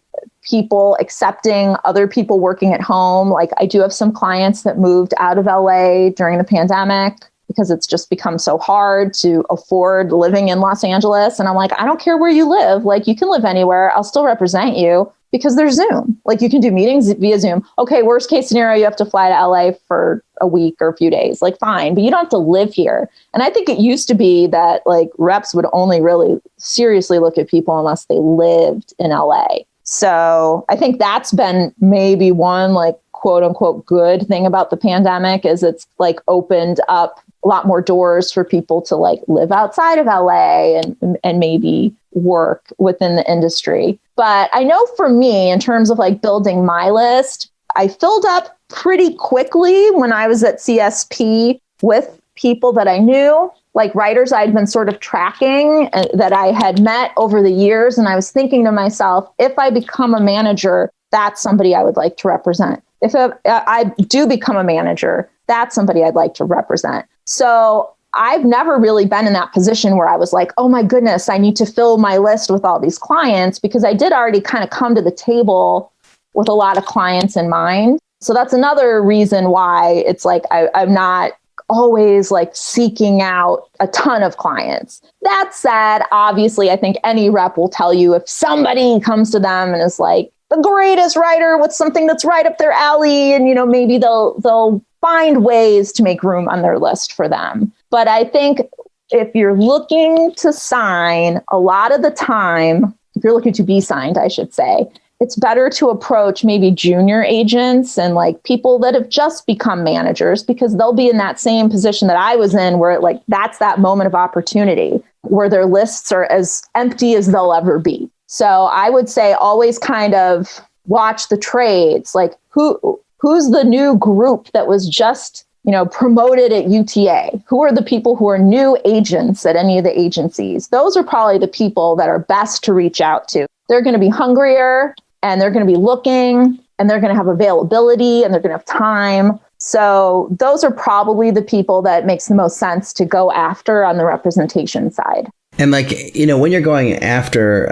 people accepting other people working at home. Like I do have some clients that moved out of LA during the pandemic because it's just become so hard to afford living in Los Angeles. And I'm like, I don't care where you live. Like you can live anywhere. I'll still represent you. Because there's Zoom. Like you can do meetings via Zoom. Okay, worst case scenario, you have to fly to LA for a week or a few days. Like fine, but you don't have to live here. And I think it used to be that like reps would only really seriously look at people unless they lived in LA. So I think that's been maybe one like quote unquote good thing about the pandemic is it's like opened up a lot more doors for people to like live outside of LA and maybe work within the industry. But I know for me, in terms of like building my list, I filled up pretty quickly when I was at CSP with people that I knew, like writers I'd been sort of tracking that I had met over the years. And I was thinking to myself, if I become a manager, that's somebody I would like to represent. If I do become a manager, that's somebody I'd like to represent. So I've never really been in that position where I was like, oh my goodness, I need to fill my list with all these clients, because I did already kind of come to the table with a lot of clients in mind. So that's another reason why it's like I'm not always like seeking out a ton of clients. That said, obviously, I think any rep will tell you if somebody comes to them and is like the greatest writer with something that's right up their alley, and maybe they'll find ways to make room on their list for them. But I think if you're looking to sign, a lot of the time, if you're looking to be signed, I should say, it's better to approach maybe junior agents and like people that have just become managers, because they'll be in that same position that I was in, where like that's that moment of opportunity where their lists are as empty as they'll ever be. So I would say always kind of watch the trades, like who's the new group that was just promoted at UTA? Who are the people who are new agents at any of the agencies? Those are probably the people that are best to reach out to. They're going to be hungrier, and they're going to be looking, and they're going to have availability, and they're going to have time. So those are probably the people that makes the most sense to go after on the representation side. And like, when you're going after,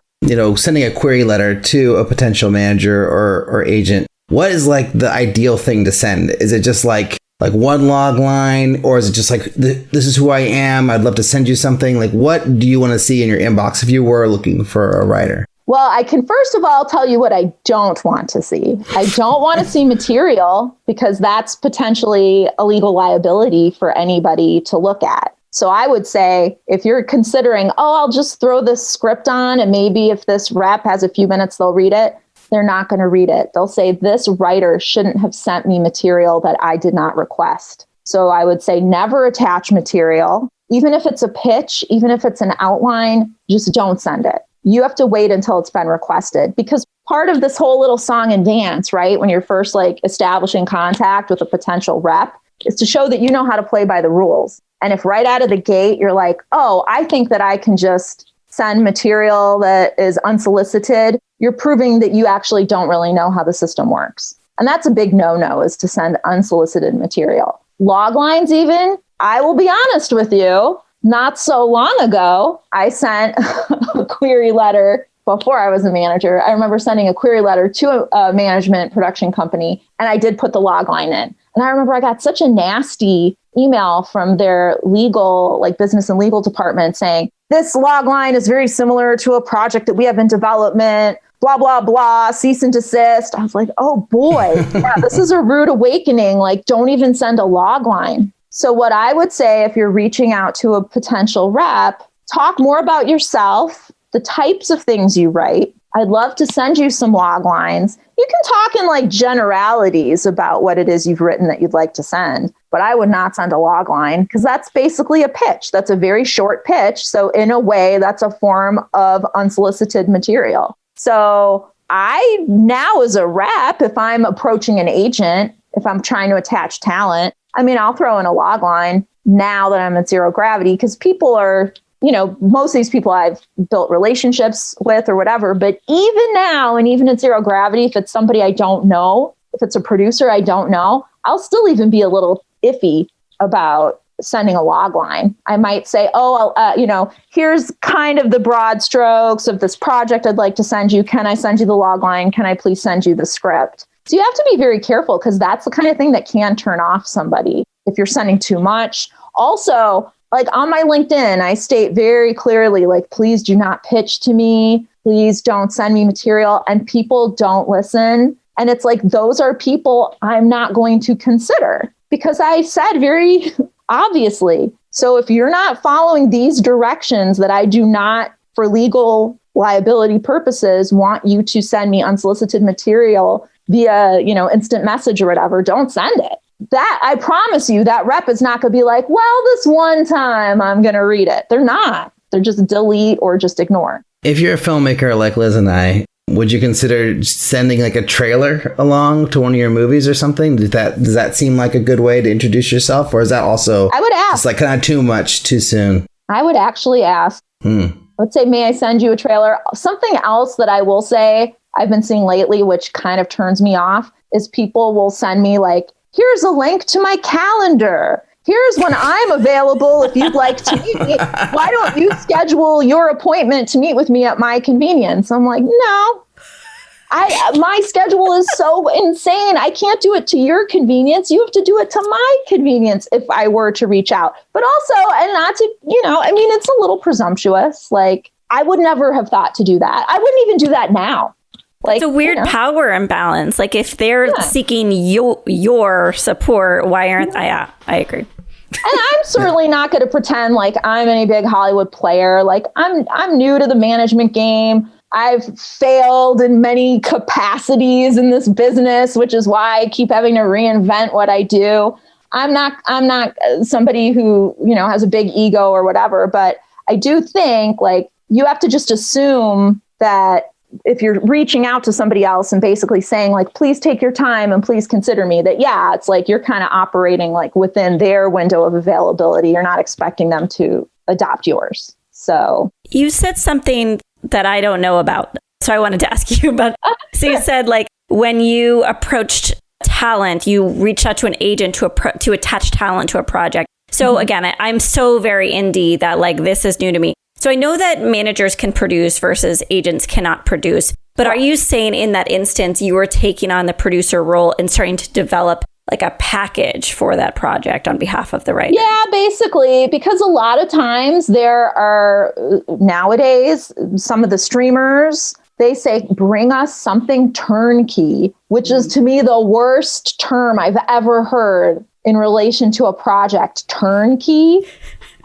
sending a query letter to a potential manager or agent, what is like the ideal thing to send? Is it just like one log line, or is it just like, this is who I am, I'd love to send you something? Like, what do you want to see in your inbox if you were looking for a writer? Well, I can first of all tell you what I don't want to see. I don't want to see material, because that's potentially a legal liability for anybody to look at. So I would say if you're considering, I'll just throw this script on, and maybe if this rep has a few minutes, they'll read it. They're not going to read it. They'll say, this writer shouldn't have sent me material that I did not request. So I would say never attach material. Even if it's a pitch, even if it's an outline, just don't send it. You have to wait until it's been requested, because part of this whole little song and dance, right, when you're first like establishing contact with a potential rep, is to show that you know how to play by the rules. And if right out of the gate, you're like, I think that I can just send material that is unsolicited, you're proving that you actually don't really know how the system works. And that's a big no-no, is to send unsolicited material. Log lines even, I will be honest with you, not so long ago, I sent a query letter before I was a manager. I remember sending a query letter to a management production company, and I did put the log line in. And I remember I got such a nasty email from their legal, like business and legal department, saying, this log line is very similar to a project that we have in development, blah, blah, blah, cease and desist. I was like, oh boy, yeah, this is a rude awakening. Like, don't even send a log line. So what I would say, if you're reaching out to a potential rep, talk more about yourself, the types of things you write. I'd love to send you some log lines. You can talk in like generalities about what it is you've written that you'd like to send, but I would not send a log line, because that's basically a pitch. That's a very short pitch. So in a way, that's a form of unsolicited material. So I now, as a rep, if I'm approaching an agent, if I'm trying to attach talent, I'll throw in a log line now that I'm at Zero Gravity, because people are, most of these people I've built relationships with or whatever. But even now, and even at Zero Gravity, if it's somebody I don't know, if it's a producer I don't know, I'll still even be a little iffy about sending a log line. I might say, here's kind of the broad strokes of this project I'd like to send you. Can I send you the log line? Can I please send you the script? So you have to be very careful, because that's the kind of thing that can turn off somebody if you're sending too much. Also, like on my LinkedIn, I state very clearly, like, please do not pitch to me. Please don't send me material. And people don't listen. And it's like, those are people I'm not going to consider, because I said very obviously. So if you're not following these directions that I do not, for legal liability purposes, want you to send me unsolicited material via, instant message or whatever, don't send it. That, I promise you, that rep is not going to be like, well, this one time I'm going to read it. They're not. They're just delete or just ignore. If you're a filmmaker like Liz and I, Would you consider sending like a trailer along to one of your movies or something? Does that seem like a good way to introduce yourself, or is that also I would ask. It's like kind of too much too soon? I would actually ask. I would say, may I send you a trailer? Something else that I will say I've been seeing lately, which kind of turns me off, is people will send me like, here's a link to my calendar. Here's when I'm available if you'd like to meet me. Why don't you schedule your appointment to meet with me at my convenience? I'm like, no, my schedule is so insane. I can't do it to your convenience. You have to do it to my convenience if I were to reach out. But also, and not to, it's a little presumptuous. Like, I would never have thought to do that. I wouldn't even do that now. Like, it's a weird power imbalance. Like, if they're seeking your support, why aren't I? Yeah, I agree. And I'm certainly not going to pretend like I'm any big Hollywood player. Like, I'm new to the management game. I've failed in many capacities in this business, which is why I keep having to reinvent what I do. I'm not somebody who, has a big ego or whatever, but I do think like you have to just assume that if you're reaching out to somebody else and basically saying like, please take your time and please consider me, that, it's like you're kind of operating like within their window of availability. You're not expecting them to adopt yours. So you said something that I don't know about. So I wanted to ask you about. So you said like when you approached talent, you reached out to an agent to attach talent to a project. So again, I'm so very indie that like this is new to me. So I know that managers can produce versus agents cannot produce. But are you saying in that instance, you were taking on the producer role and starting to develop like a package for that project on behalf of the writer? Yeah, basically, because a lot of times there are nowadays, some of the streamers, they say, bring us something turnkey, which is to me the worst term I've ever heard in relation to a project. Turnkey.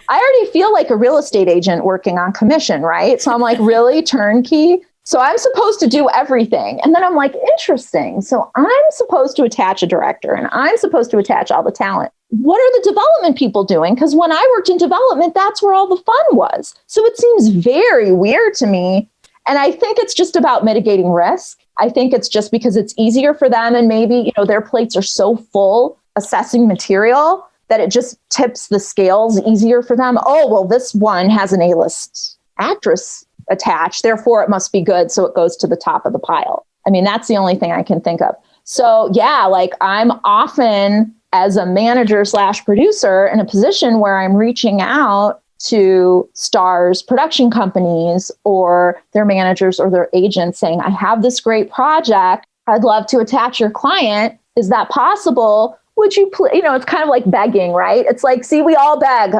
I already feel like a real estate agent working on commission, right? So I'm like, really, turnkey? So I'm supposed to do everything. And then I'm like, interesting. So I'm supposed to attach a director and I'm supposed to attach all the talent. What are the development people doing? Because when I worked in development, that's where all the fun was. So it seems very weird to me. And I think it's just about mitigating risk. I think it's just because it's easier for them. And maybe, their plates are so full assessing material that it just tips the scales easier for them. Oh, well, this one has an A-list actress attached, therefore it must be good. So it goes to the top of the pile. I mean, that's the only thing I can think of. So yeah, like I'm often as a manager / producer in a position where I'm reaching out to stars, production companies, or their managers or their agents saying, I have this great project. I'd love to attach your client. Is that possible? Would you please, it's kind of like begging, right? It's like, see, we all beg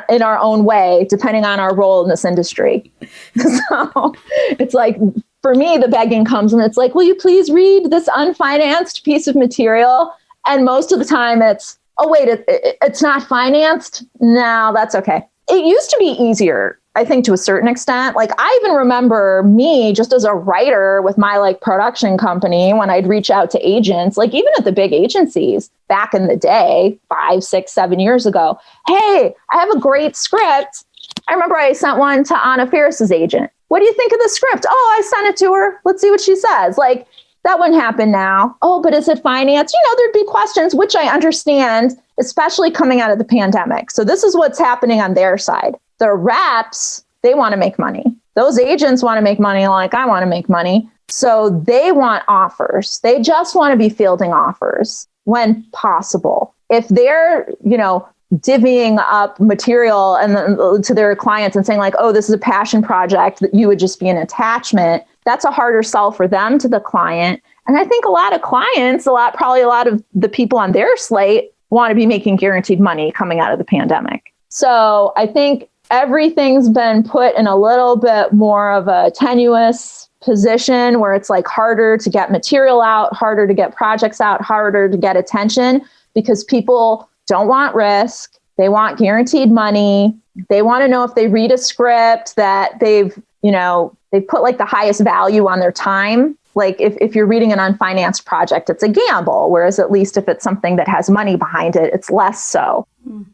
in our own way, depending on our role in this industry. So it's like, for me, the begging comes and it's like, will you please read this unfinanced piece of material? And most of the time it's, oh, wait, it's not financed? No, that's okay. It used to be easier, I think, to a certain extent. Like I even remember me just as a writer with my like production company when I'd reach out to agents, like even at the big agencies back in the day, 5, 6, 7 years ago. Hey, I have a great script. I remember I sent one to Anna Faris's agent. What do you think of the script? Oh, I sent it to her. Let's see what she says. Like that wouldn't happen now. Oh, but is it financed? There'd be questions, which I understand, especially coming out of the pandemic. So this is what's happening on their side. The reps, they want to make money. Those agents want to make money like I want to make money. So they want offers. They just want to be fielding offers when possible. If they're, divvying up material and to their clients and saying like, oh, this is a passion project that you would just be an attachment, that's a harder sell for them to the client. And I think a lot of clients, probably a lot of the people on their slate want to be making guaranteed money coming out of the pandemic. So I think everything's been put in a little bit more of a tenuous position where it's like harder to get material out, harder to get projects out, harder to get attention because people don't want risk. They want guaranteed money. They want to know if they read a script that they've put like the highest value on their time. Like if you're reading an unfinanced project, it's a gamble. Whereas at least if it's something that has money behind it, it's less so.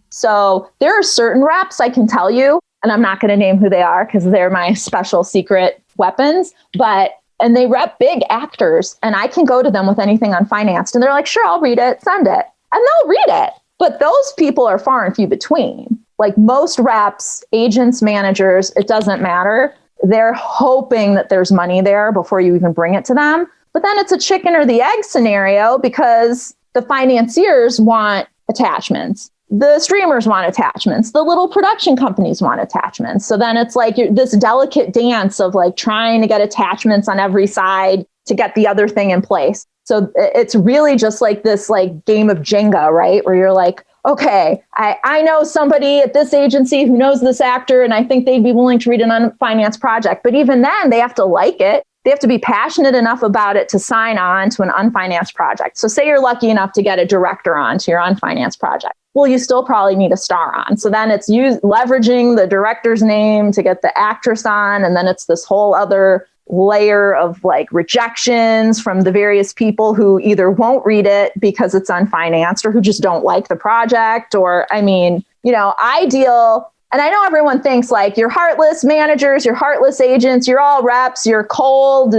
So there are certain reps I can tell you, and I'm not going to name who they are because they're my special secret weapons. But and they rep big actors, and I can go to them with anything unfinanced, and they're like, sure, I'll read it, send it. And they'll read it. But those people are far and few between. Like most reps, agents, managers, it doesn't matter. They're hoping that there's money there before you even bring it to them. But then it's a chicken or the egg scenario, because the financiers want attachments. The streamers want attachments. The little production companies want attachments. So then it's like this delicate dance of like trying to get attachments on every side to get the other thing in place. So it's really just like this like game of Jenga, right? Where you're like, okay, I know somebody at this agency who knows this actor, and I think they'd be willing to read an unfinanced project. But even then, they have to like it. They have to be passionate enough about it to sign on to an unfinanced project. So say you're lucky enough to get a director on to your unfinanced project. Well, you still probably need a star on. So then it's leveraging the director's name to get the actress on. And then it's this whole other layer of like rejections from the various people who either won't read it because it's unfinanced, or who just don't like the project. Or, I mean, ideal. And I know everyone thinks like you're heartless managers, you're heartless agents, you're all reps, you're cold.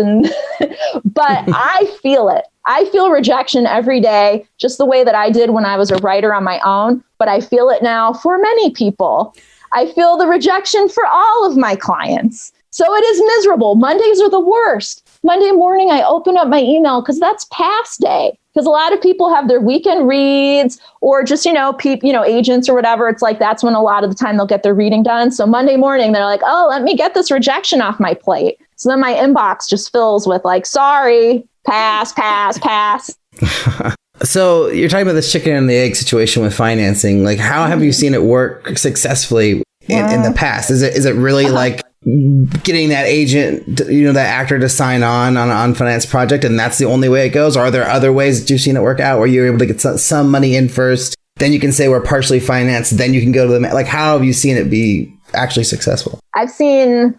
But I feel it. I feel rejection every day, just the way that I did when I was a writer on my own. But I feel it now for many people. I feel the rejection for all of my clients. So it is miserable. Mondays are the worst. Monday morning, I open up my email because that's pass day. Because a lot of people have their weekend reads, or just, agents or whatever. It's like, that's when a lot of the time they'll get their reading done. So Monday morning, they're like, oh, let me get this rejection off my plate. So then my inbox just fills with like, sorry, pass. So you're talking about this chicken and the egg situation with financing. Like, how have you seen it work successfully in the past? Is it really like getting that agent, that actor to sign on an unfinanced project, and that's the only way it goes? Or are there other ways that you've seen it work out where you're able to get some money in first, then you can say we're partially financed, then you can go to the, like, how have you seen it be actually successful? I've seen,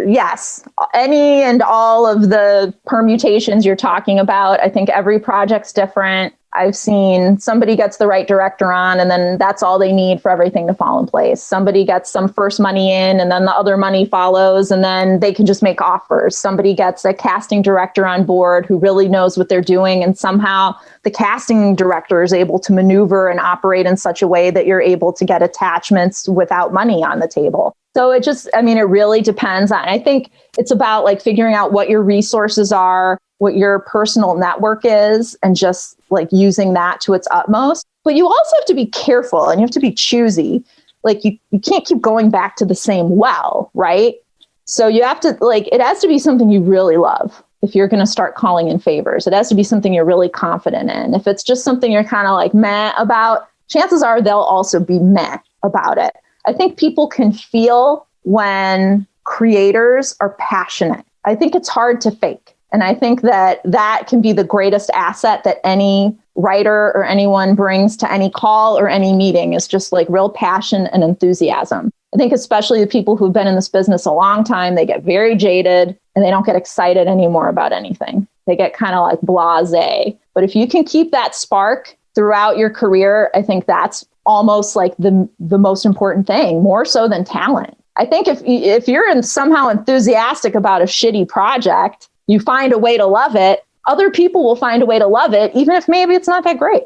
yes, any and all of the permutations you're talking about. I think every project's different. I've seen somebody gets the right director on, and then that's all they need for everything to fall in place. Somebody gets some first money in, and then the other money follows, and then they can just make offers. Somebody gets a casting director on board who really knows what they're doing, and somehow the casting director is able to maneuver and operate in such a way that you're able to get attachments without money on the table. So it really depends on, I think it's about like figuring out what your resources are, what your personal network is, and just like using that to its utmost. But you also have to be careful, and you have to be choosy. Like you can't keep going back to the same well, right? So you have to, like, it has to be something you really love. If you're going to start calling in favors, it has to be something you're really confident in. If it's just something you're kind of like meh about, chances are they'll also be meh about it. I think people can feel when creators are passionate. I think it's hard to fake. And I think that can be the greatest asset that any writer or anyone brings to any call or any meeting, is just like real passion and enthusiasm. I think especially the people who've been in this business a long time, they get very jaded and they don't get excited anymore about anything. They get kind of like blasé. But if you can keep that spark throughout your career, I think that's almost like the most important thing, more so than talent. I think if you're somehow enthusiastic about a shitty project, you find a way to love it, other people will find a way to love it, even if maybe it's not that great.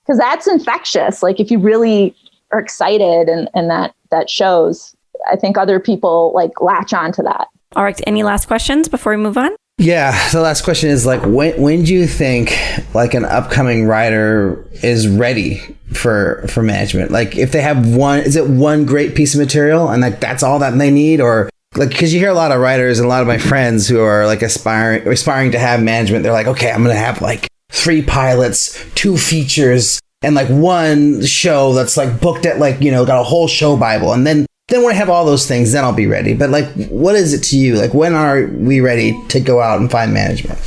Because that's infectious. Like if you really are excited and that shows, I think other people like latch on to that. All right. Any last questions before we move on? Yeah. The last question is like, when do you think like an upcoming writer is ready for management? Like if they have one great piece of material and like that's all that they need? Or like, because you hear a lot of writers and a lot of my friends who are like aspiring to have management, they're like, okay, I'm going to have like 3 pilots, 2 features, and like 1 show that's like booked at like, got a whole show Bible. And then when I have all those things, then I'll be ready. But like, what is it to you? Like, when are we ready to go out and find management?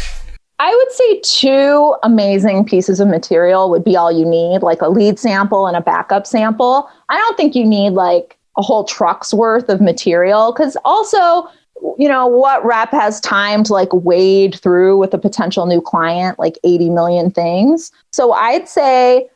I would say 2 amazing pieces of material would be all you need, like a lead sample and a backup sample. I don't think you need like a whole truck's worth of material, because also, what rep has time to like wade through with a potential new client, like 80 million things. So I'd say,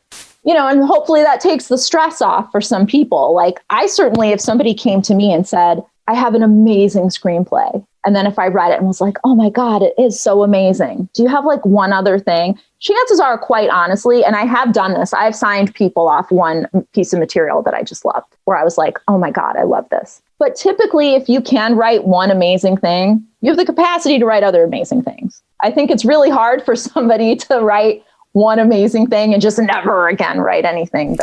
and hopefully that takes the stress off for some people. Like I certainly, if somebody came to me and said, I have an amazing screenplay. And then if I read it and was like, oh my God, it is so amazing. Do you have like one other thing? Chances are, quite honestly, and I have done this, I've signed people off one piece of material that I just loved, where I was like, oh my God, I love this. But typically, if you can write one amazing thing, you have the capacity to write other amazing things. I think it's really hard for somebody to write one amazing thing and just never again write anything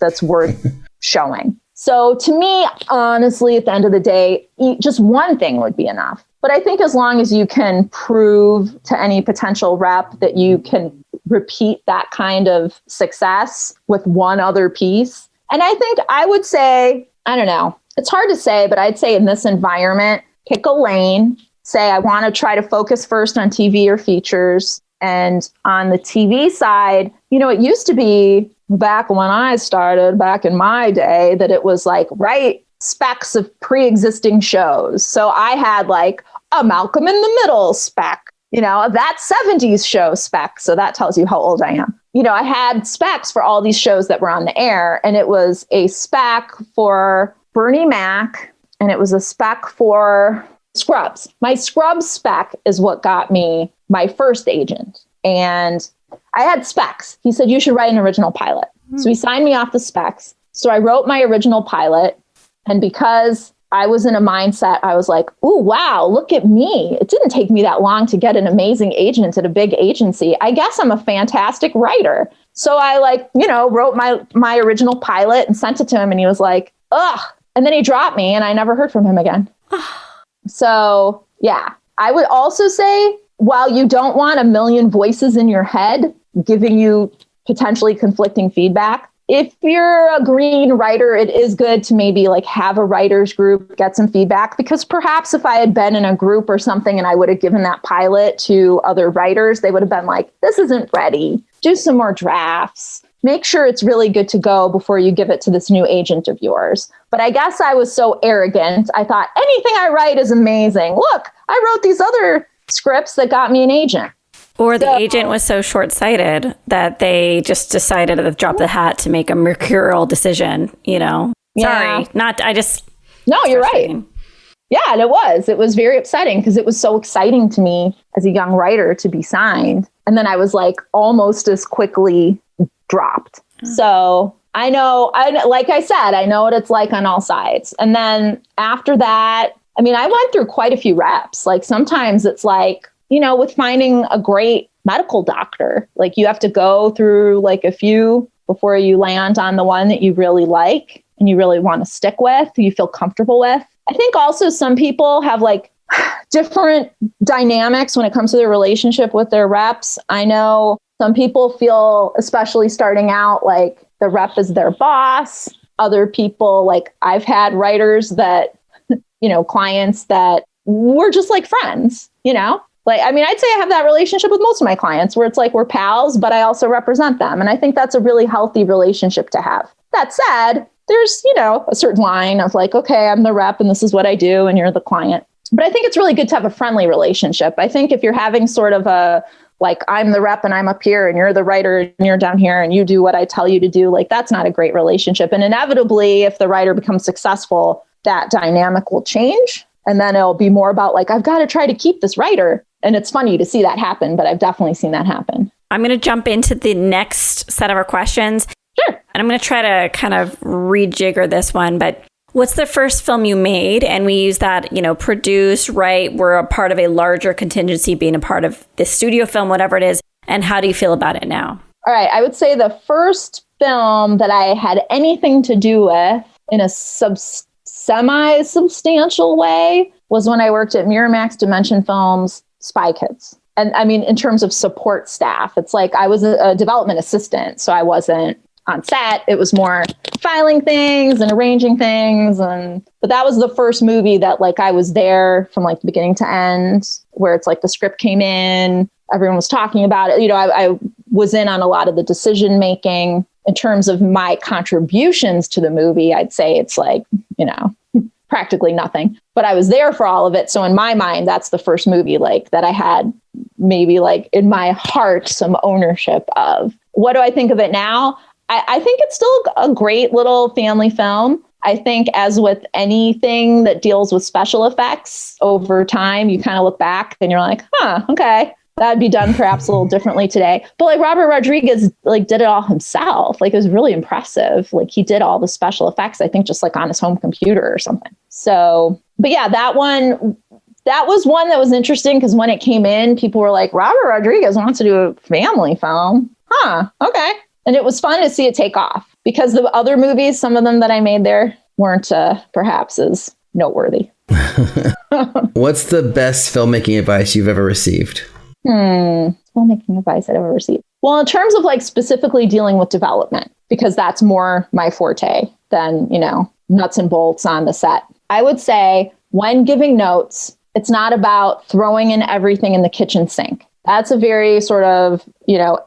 that's worth showing. So to me, honestly, at the end of the day, just one thing would be enough. But I think as long as you can prove to any potential rep that you can repeat that kind of success with one other piece. And I think I would say, I don't know, it's hard to say, but I'd say in this environment, pick a lane, say, I want to try to focus first on TV or features. And on the TV side, it used to be back when I started, back in my day, that it was like, write specs of pre-existing shows. So I had like a Malcolm in the Middle spec, that 70s show spec. So that tells you how old I am. I had specs for all these shows that were on the air, and it was a spec for Bernie Mac, and it was a spec for Scrubs. My Scrubs spec is what got me my first agent. And I had specs. He said, you should write an original pilot. So he signed me off the specs. So I wrote my original pilot. And because I was in a mindset, I was like, ooh, wow, look at me. It didn't take me that long to get an amazing agent at a big agency. I guess I'm a fantastic writer. So I wrote my original pilot and sent it to him. And he was like, ugh. And then he dropped me and I never heard from him again. So yeah, I would also say, while you don't want a million voices in your head giving you potentially conflicting feedback, if you're a green writer, it is good to maybe like have a writer's group, get some feedback, because perhaps if I had been in a group or something and I would have given that pilot to other writers, they would have been like, this isn't ready. Do some more drafts. Make sure it's really good to go before you give it to this new agent of yours. But I guess I was so arrogant. I thought anything I write is amazing. Look, I wrote these other scripts that got me an agent. Or the agent was so short-sighted that they just decided to drop the hat to make a mercurial decision, Yeah. Sorry, No, you're right. Yeah, and it was very upsetting because it was so exciting to me as a young writer to be signed. And then I was like almost as quickly dropped. So I know, like I said, I know what it's like on all sides. And then after that, I went through quite a few reps. Like sometimes it's like, with finding a great medical doctor, like you have to go through like a few before you land on the one that you really like and you really want to stick with, you feel comfortable with. I think also some people have like different dynamics when it comes to their relationship with their reps. I know some people feel, especially starting out, like the rep is their boss. Other people, like I've had writers that, clients that were just like friends, I'd say I have that relationship with most of my clients where it's like we're pals, but I also represent them. And I think that's a really healthy relationship to have. That said, there's, a certain line of like, okay, I'm the rep and this is what I do and you're the client. But I think it's really good to have a friendly relationship. I think if you're having sort of a, like, I'm the rep and I'm up here and you're the writer and you're down here and you do what I tell you to do, like, that's not a great relationship. And inevitably, if the writer becomes successful, that dynamic will change. And then it'll be more about like, I've got to try to keep this writer. And it's funny to see that happen, but I've definitely seen that happen. I'm going to jump into the next set of our questions. Sure. And I'm going to try to kind of rejigger this one, but what's the first film you made? And we use that, produce, write. We're a part of a larger contingency, being a part of this studio film, whatever it is. And how do you feel about it now? All right. I would say the first film that I had anything to do with in a semi-substantial way was when I worked at Miramax Dimension Films' Spy Kids. And in terms of support staff, it's like I was a development assistant, so I wasn't on set. It was more filing things and arranging things. But that was the first movie that like I was there from like the beginning to end, where it's like the script came in, everyone was talking about it. I was in on a lot of the decision making. In terms of my contributions to the movie, I'd say it's like, practically nothing, but I was there for all of it. So in my mind, that's the first movie like that I had maybe like in my heart, some ownership of. What do I think of it now? I think it's still a great little family film. I think as with anything that deals with special effects over time, you kind of look back and you're like, okay, that'd be done perhaps a little differently today. But like Robert Rodriguez, like did it all himself. Like it was really impressive. Like he did all the special effects, I think just like on his home computer or something. So, but yeah, that was one that was interesting because when it came in, people were like, Robert Rodriguez wants to do a family film. Okay. And it was fun to see it take off because the other movies, some of them that I made there weren't perhaps as noteworthy. What's the best filmmaking advice you've ever received? Filmmaking advice I've ever received. Well, in terms of like specifically dealing with development, because that's more my forte than, nuts and bolts on the set. I would say when giving notes, it's not about throwing in everything in the kitchen sink. That's a very sort of,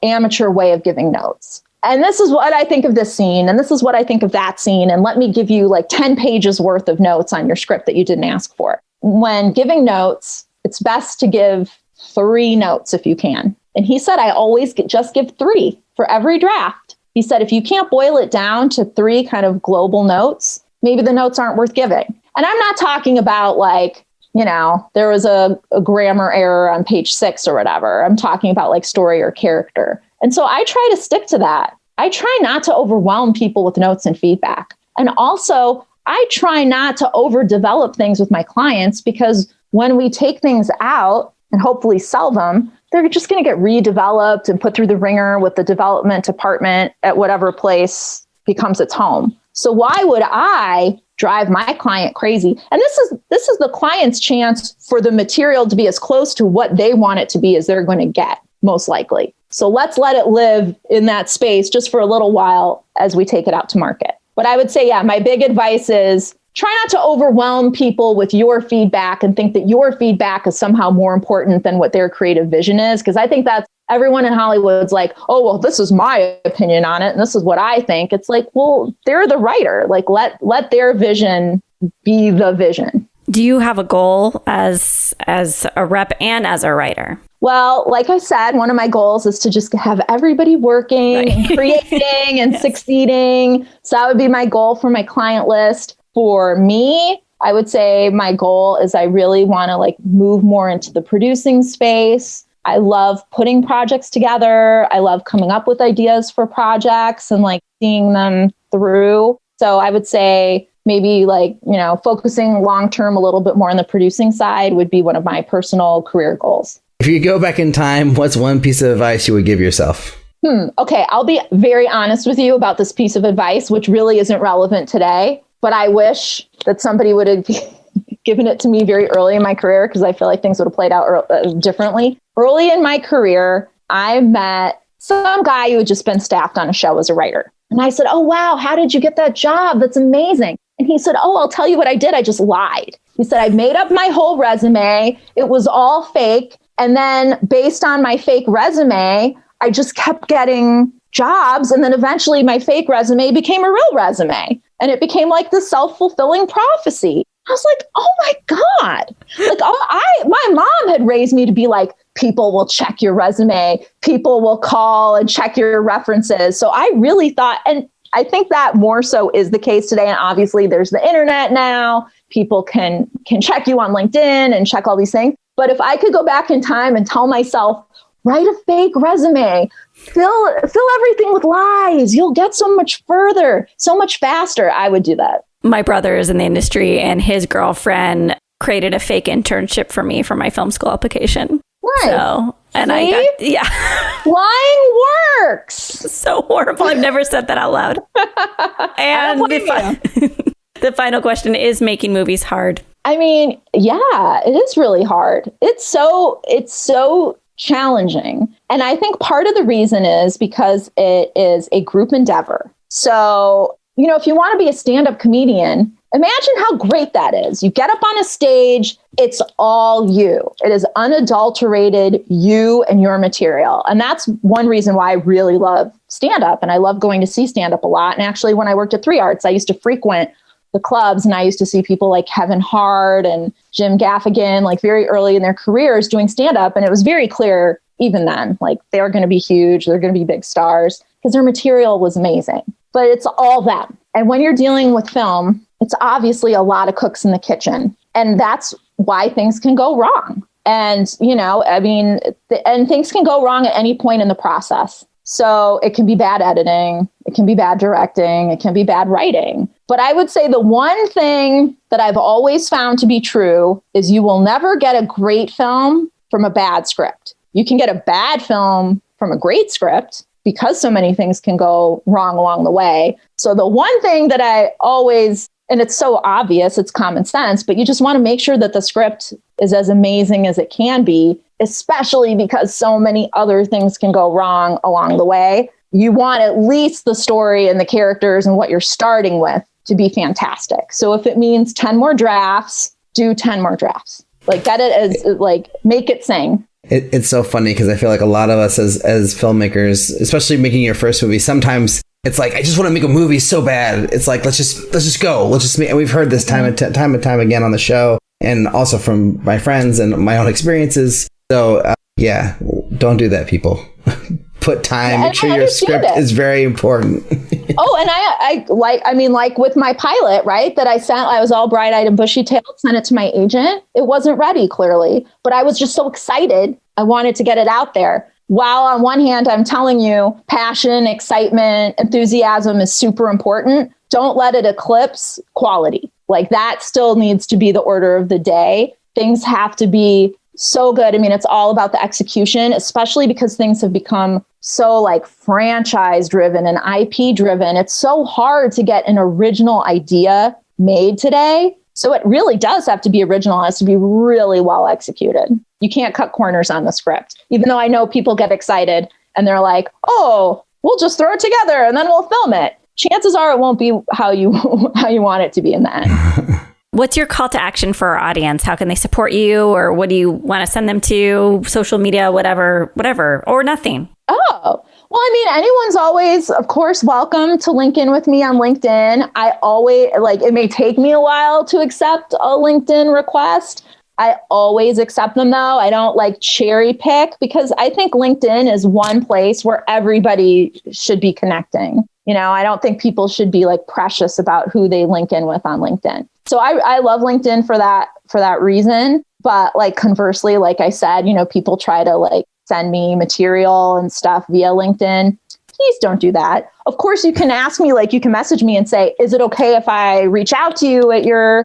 amateur way of giving notes. And this is what I think of this scene. And this is what I think of that scene. And let me give you like 10 pages worth of notes on your script that you didn't ask for. When giving notes, it's best to give 3 notes if you can. And he said, I always just give 3 for every draft. He said, if you can't boil it down to 3 kind of global notes, maybe the notes aren't worth giving. And I'm not talking about like, there was a grammar error on page 6 or whatever. I'm talking about like story or character. And so I try to stick to that. I try not to overwhelm people with notes and feedback. And also, I try not to overdevelop things with my clients because when we take things out and hopefully sell them, they're just going to get redeveloped and put through the ringer with the development department at whatever place becomes its home. So why would I drive my client crazy? And this is the client's chance for the material to be as close to what they want it to be as they're going to get, most likely. So let's let it live in that space just for a little while as we take it out to market. But I would say, my big advice is try not to overwhelm people with your feedback and think that your feedback is somehow more important than what their creative vision is. Because I think that's everyone in Hollywood's like, oh, well, this is my opinion on it. And this is what I think. It's like, well, they're the writer. Like, let their vision be the vision. Do you have a goal as a rep and as a writer? Well, like I said, one of my goals is to just have everybody working and creating and succeeding. So that would be my goal for my client list. For me, I would say my goal is I really want to like move more into the producing space. I love putting projects together. I love coming up with ideas for projects and like seeing them through. So I would say maybe like, focusing long-term a little bit more on the producing side would be one of my personal career goals. If you could go back in time, what's one piece of advice you would give yourself? Okay, I'll be very honest with you about this piece of advice, which really isn't relevant today. But I wish that somebody would have given it to me very early in my career because I feel like things would have played out differently. Early in my career, I met some guy who had just been staffed on a show as a writer. And I said, oh, wow, how did you get that job? That's amazing. And he said, oh, I'll tell you what I did. I just lied. He said, I made up my whole resume. It was all fake. And then based on my fake resume, I just kept getting jobs. And then eventually my fake resume became a real resume. And it became like this self-fulfilling prophecy. I was like, oh my God. Like my mom had raised me to be like, people will check your resume. People will call and check your references. So I really thought, and I think that more so is the case today. And obviously there's the internet now. People can check you on LinkedIn and check all these things. But if I could go back in time and tell myself, write a fake resume, fill everything with lies, you'll get so much further, so much faster, I would do that. My brother is in the industry and his girlfriend created a fake internship for me for my film school application. Nice. So, and see? Lying works. So horrible. I've never said that out loud. And the final question, is making movies hard? I mean, yeah, it is really hard. It's so challenging. And I think part of the reason is because it is a group endeavor. So, if you want to be a stand-up comedian, imagine how great that is. You get up on a stage, it's all you. It is unadulterated, you and your material. And that's one reason why I really love stand-up. And I love going to see stand-up a lot. And actually, when I worked at 3 Arts, I used to frequent the clubs and I used to see people like Kevin Hart and Jim Gaffigan, like very early in their careers doing stand-up. And it was very clear even then, like they're going to be huge, they're going to be big stars because their material was amazing. But it's all them. And when you're dealing with film, it's obviously a lot of cooks in the kitchen. And that's why things can go wrong. And, and things can go wrong at any point in the process. So it can be bad editing, it can be bad directing, it can be bad writing. But I would say the one thing that I've always found to be true is you will never get a great film from a bad script. You can get a bad film from a great script because so many things can go wrong along the way. So the one thing that I always, and it's so obvious, it's common sense, but you just want to make sure that the script is as amazing as it can be, especially because so many other things can go wrong along the way. You want at least the story and the characters and what you're starting with to be fantastic. So if it means 10 more drafts, do 10 more drafts. Like get it as like, make it sing. It's so funny because I feel like a lot of us as filmmakers, especially making your first movie, sometimes it's like, I just want to make a movie so bad. It's like, let's just go. Let's just make, and we've heard this time and time again on the show, and also from my friends and my own experiences. So don't do that, people. Put time. Make sure your script is very important. Oh, and I with my pilot, right, that I sent, I was all bright-eyed and bushy-tailed, sent it to my agent. It wasn't ready, clearly, but I was just so excited. I wanted to get it out there. While on one hand, I'm telling you, passion, excitement, enthusiasm is super important. Don't let it eclipse quality. Like that still needs to be the order of the day. Things have to be so good. I mean, it's all about the execution, especially because things have become so like franchise driven and IP driven. It's so hard to get an original idea made today. So it really does have to be original. It has to be really well executed. You can't cut corners on the script, even though I know people get excited and they're like, oh, we'll just throw it together and then we'll film it. Chances are it won't be how you want it to be in the end. What's your call to action for our audience? How can they support you, or what do you want to send them to? Social media, whatever, or nothing? Oh, well, I mean, anyone's always, of course, welcome to link in with me on LinkedIn. I always, it may take me a while to accept a LinkedIn request. I always accept them, though. I don't cherry pick, because I think LinkedIn is one place where everybody should be connecting. I don't think people should be precious about who they link in with on LinkedIn. So I love LinkedIn for that reason. But conversely, like I said, people try to send me material and stuff via LinkedIn. Please don't do that. Of course, you can ask me, you can message me and say, is it okay if I reach out to you at your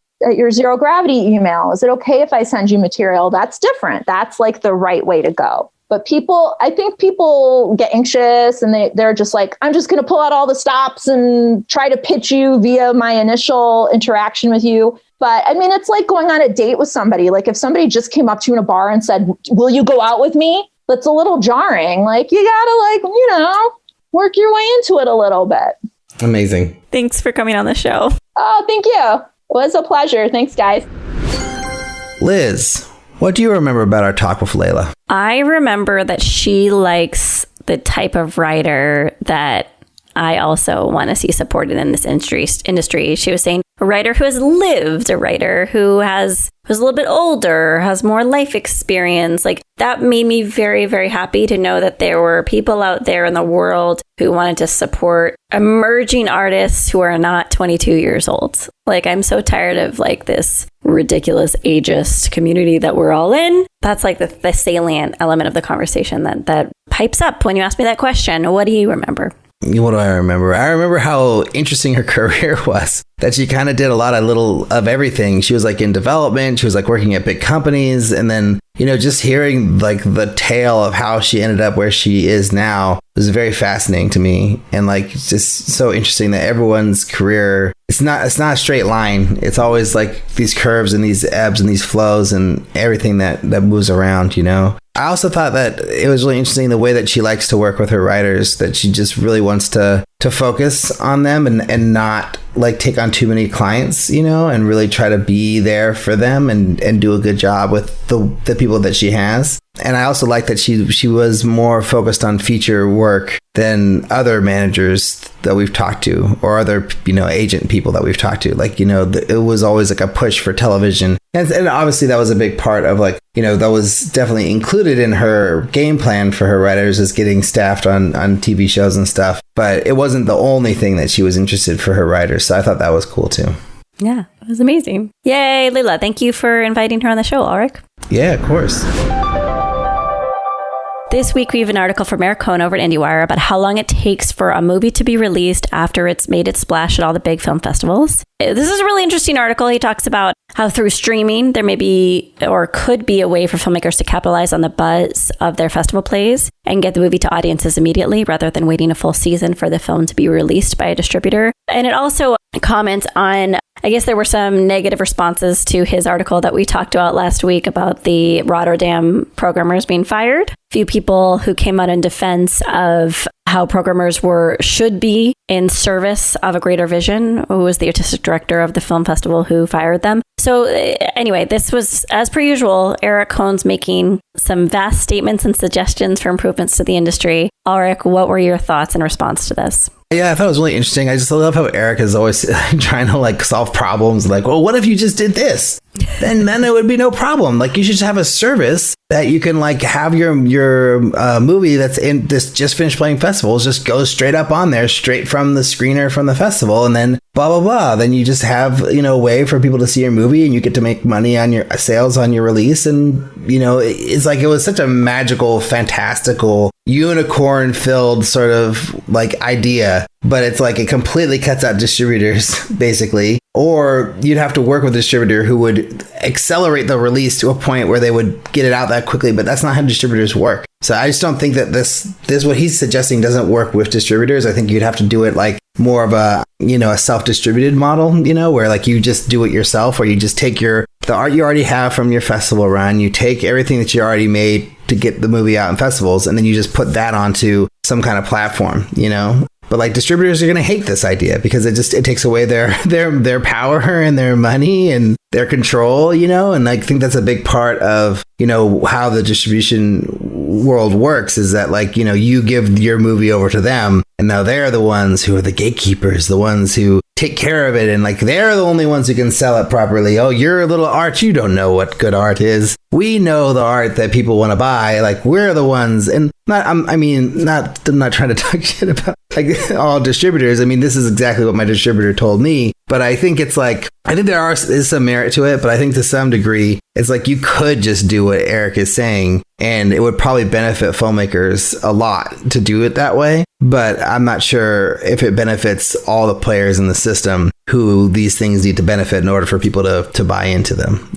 Zero Gravity email? Is it okay if I send you material? That's different. That's the right way to go. But I think people get anxious and they're just I'm just going to pull out all the stops and try to pitch you via my initial interaction with you. But I mean, it's like going on a date with somebody. If somebody just came up to you in a bar and said, will you go out with me? That's a little jarring. You gotta work your way into it a little bit. Amazing. Thanks for coming on the show. Oh, thank you. It was a pleasure. Thanks, guys. Liz, what do you remember about our talk with Leyla? I remember that she likes the type of writer that I also want to see supported in this industry. She was saying a writer who has lived, a writer who's a little bit older, has more life experience. That made me very, very happy to know that there were people out there in the world who wanted to support emerging artists who are not 22 years old. I'm so tired of this ridiculous ageist community that we're all in. That's the salient element of the conversation that pipes up when you ask me that question. What do you remember? What do I remember? I remember how interesting her career was. That she kind of did a lot of everything. She was in development. She was working at big companies. And then, just hearing the tale of how she ended up where she is now was very fascinating to me. And just so interesting that everyone's career, it's not a straight line. It's always these curves and these ebbs and these flows and everything that moves around, I also thought that it was really interesting the way that she likes to work with her writers, that she just really wants to focus on them and not take on too many clients, and really try to be there for them and do a good job with the people that she has. And I also like that she was more focused on feature work than other managers that we've talked to, or other, agent people that we've talked to. It was always a push for television. And obviously that was a big part of that was definitely included in her game plan for her writers, is getting staffed on TV shows and stuff. But it wasn't the only thing that she was interested for her writers. So I thought that was cool too. Yeah, it was amazing. Yay, Leyla. Thank you for inviting her on the show, Alrik. Yeah, of course. This week, we have an article from Eric Cohn over at IndieWire about how long it takes for a movie to be released after it's made its splash at all the big film festivals. This is a really interesting article. He talks about how through streaming, there may be or could be a way for filmmakers to capitalize on the buzz of their festival plays and get the movie to audiences immediately rather than waiting a full season for the film to be released by a distributor. And it also comments on, I guess there were some negative responses to his article that we talked about last week about the Rotterdam programmers being fired. Few people who came out in defense of how programmers should be in service of a greater vision, who was the artistic director of the film festival who fired them. So anyway, this was, as per usual, Eric Cohn's making some vast statements and suggestions for improvements to the industry. Alrik, what were your thoughts in response to this? Yeah, I thought it was really interesting. I just love how Eric is always trying to like solve problems. Like, well, what if you just did this? Then it would be no problem. Like, you should just have a service that you can like have your movie that's in this just finished playing festivals just go straight up on there, straight from the screener from the festival, and then blah blah blah. Then you just have a way for people to see your movie, and you get to make money on your sales on your release. And it's like it was such a magical, fantastical, unicorn filled sort of like idea. But it's like it completely cuts out distributors, basically. Or you'd have to work with a distributor who would accelerate the release to a point where they would get it out that quickly. But that's not how distributors work. So I just don't think that this what he's suggesting doesn't work with distributors. I think you'd have to do it like more of a self-distributed model, where like you just do it yourself, or you just take the art you already have from your festival run, you take everything that you already made to get the movie out in festivals, and then you just put that onto some kind of platform, But like distributors are going to hate this idea because it takes away their power and their money and their control, and I think that's a big part of, how the distribution world works is that like, you give your movie over to them and now they're the ones who are the gatekeepers, the ones who take care of it. And like, they're the only ones who can sell it properly. Oh, you're a little art. You don't know what good art is. We know the art that people want to buy. Like, we're the ones. And I'm not trying to talk shit about like all distributors. I mean, this is exactly what my distributor told me. But I think it's like, I think there is some merit to it, but I think to some degree, it's like you could just do what Eric is saying, and it would probably benefit filmmakers a lot to do it that way. But I'm not sure if it benefits all the players in the system who these things need to benefit in order for people to buy into them,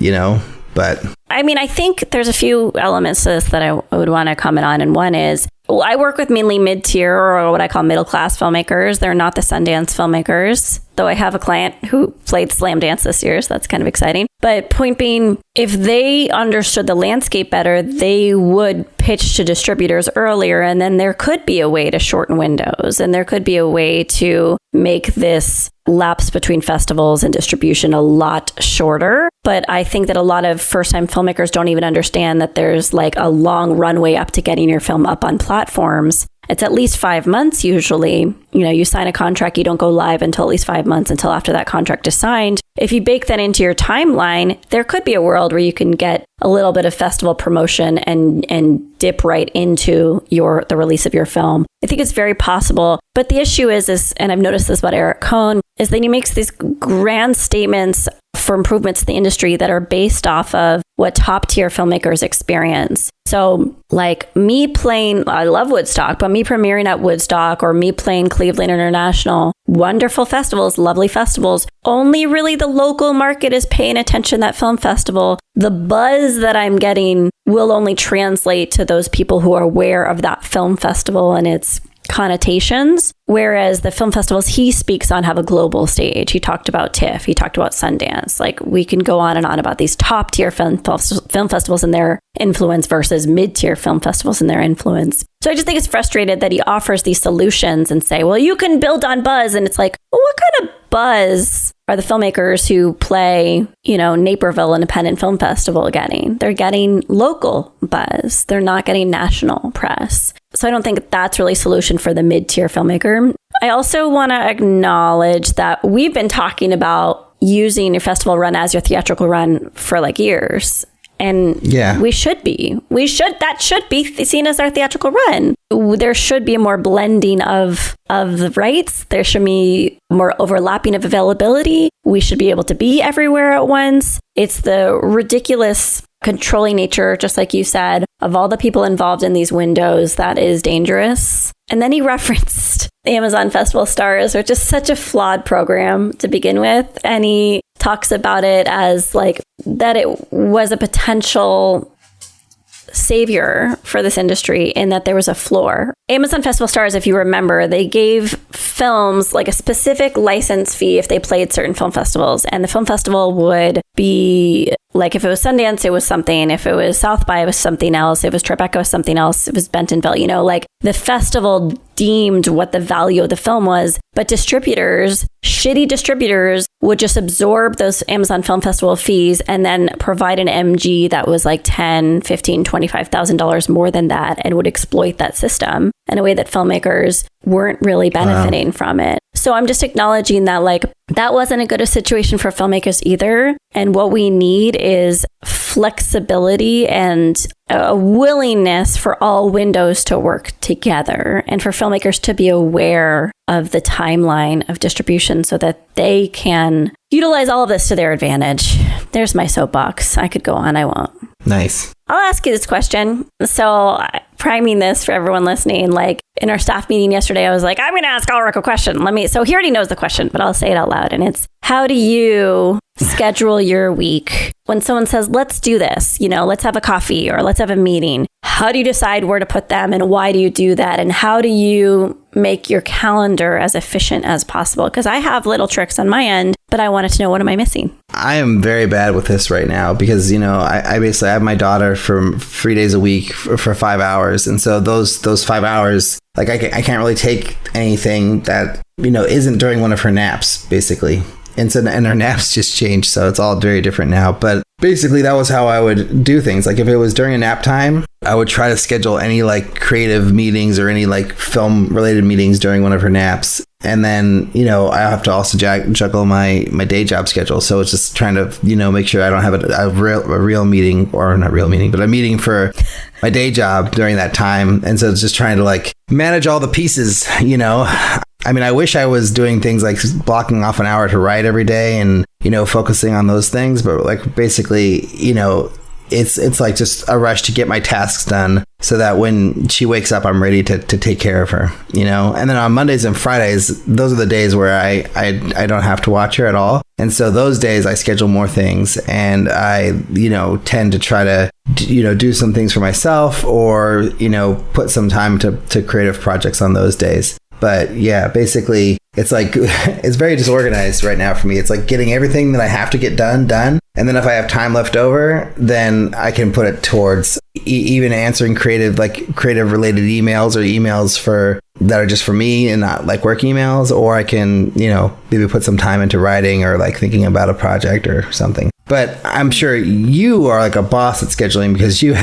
But I mean, I think there's a few elements to this that I would want to comment on. And one is, I work with mainly mid-tier or what I call middle-class filmmakers. They're not the Sundance filmmakers, though I have a client who played Slam Dance this year, so that's kind of exciting. But point being, if they understood the landscape better, they would pitch to distributors earlier, and then there could be a way to shorten windows, and there could be a way to make this lapse between festivals and distribution a lot shorter. But I think that a lot of first-time filmmakers don't even understand that there's like a long runway up to getting your film up on platforms. It's at least 5 months usually. You sign a contract, you don't go live until at least 5 months until after that contract is signed. If you bake that into your timeline, there could be a world where you can get a little bit of festival promotion and dip right into the release of your film. I think it's very possible. But the issue is, and I've noticed this about Eric Cohn, is that he makes these grand statements for improvements to the industry that are based off of what top tier filmmakers experience. So like me playing, I love Woodstock, but me premiering at Woodstock or me playing Cleveland International, wonderful festivals, lovely festivals. Only really the local market is paying attention to that film festival. The buzz that I'm getting will only translate to those people who are aware of that film festival and its connotations, whereas the film festivals he speaks on have a global stage. He talked about TIFF, he talked about Sundance. Like, we can go on and on about these top tier film festivals and their influence versus mid-tier film festivals and their influence. So I just think it's frustrated that he offers these solutions and say, well, you can build on buzz. And it's like, well, what kind of buzz are the filmmakers who play, Naperville Independent Film Festival getting? They're getting local buzz. They're not getting national press. So I don't think that's really a solution for the mid-tier filmmaker. I also want to acknowledge that we've been talking about using your festival run as your theatrical run for like years. And we should be. That should be seen as our theatrical run. There should be more blending of the rights. There should be more overlapping of availability. We should be able to be everywhere at once. It's the ridiculous controlling nature, just like you said, of all the people involved in these windows that is dangerous. And then he referenced the Amazon Festival Stars, which is such a flawed program to begin with. And he talks about it as like that it was a potential savior for this industry in that there was a floor. Amazon Festival Stars, if you remember, they gave films like a specific license fee if they played certain film festivals. And the film festival would be like, if it was Sundance, it was something. If it was South by, it was something else. If it was Tribeca, it was something else. It was Bentonville, you know, like the festival deemed what the value of the film was. But distributors, shitty distributors, would just absorb those Amazon Film Festival fees and then provide an MG that was like $10,000, $15,000, $25,000 more than that, and would exploit that system in a way that filmmakers weren't really benefiting from it. So I'm just acknowledging that like that wasn't a good situation for filmmakers either. And what we need is flexibility and a willingness for all windows to work together and for filmmakers to be aware of the timeline of distribution so that they can utilize all of this to their advantage. There's my soapbox. I could go on. I won't. Nice. I'll ask you this question. So priming this for everyone listening, like in our staff meeting yesterday, I was like, I'm going to ask Alrik a question. So he already knows the question, but I'll say it out loud. And it's, how do you schedule your week when someone says, let's do this, you know, let's have a coffee or let's have a meeting? How do you decide where to put them and why do you do that? And how do you make your calendar as efficient as possible? Because I have little tricks on my end, but I wanted to know, what am I missing? I am very bad with this right now because, you know, I basically have my daughter for 3 days a week for 5 hours. And so those 5 hours, like I can't really take anything that, you know, isn't during one of her naps, basically. And so, and her naps just changed, so it's all very different now. But basically, that was how I would do things. Like if it was during a nap time, I would try to schedule any like creative meetings or any like film related meetings during one of her naps. And then, you know, I have to also juggle my day job schedule. So it's just trying to, you know, make sure I don't have a real meeting, or not real meeting, but a meeting for my day job during that time. And so it's just trying to like manage all the pieces, you know. I mean, I wish I was doing things like blocking off an hour to write every day and, you know, focusing on those things. But like basically, you know, it's like just a rush to get my tasks done so that when she wakes up, I'm ready to take care of her, you know. And then on Mondays and Fridays, those are the days where I don't have to watch her at all. And so those days I schedule more things and I, you know, tend to try to, you know, do some things for myself or, you know, put some time to creative projects on those days. But yeah, basically, it's like, it's very disorganized right now for me. It's like getting everything that I have to get done. And then if I have time left over, then I can put it towards even answering creative related emails or emails that are just for me and not like work emails. Or I can, you know, maybe put some time into writing or like thinking about a project or something. But I'm sure you are like a boss at scheduling because you're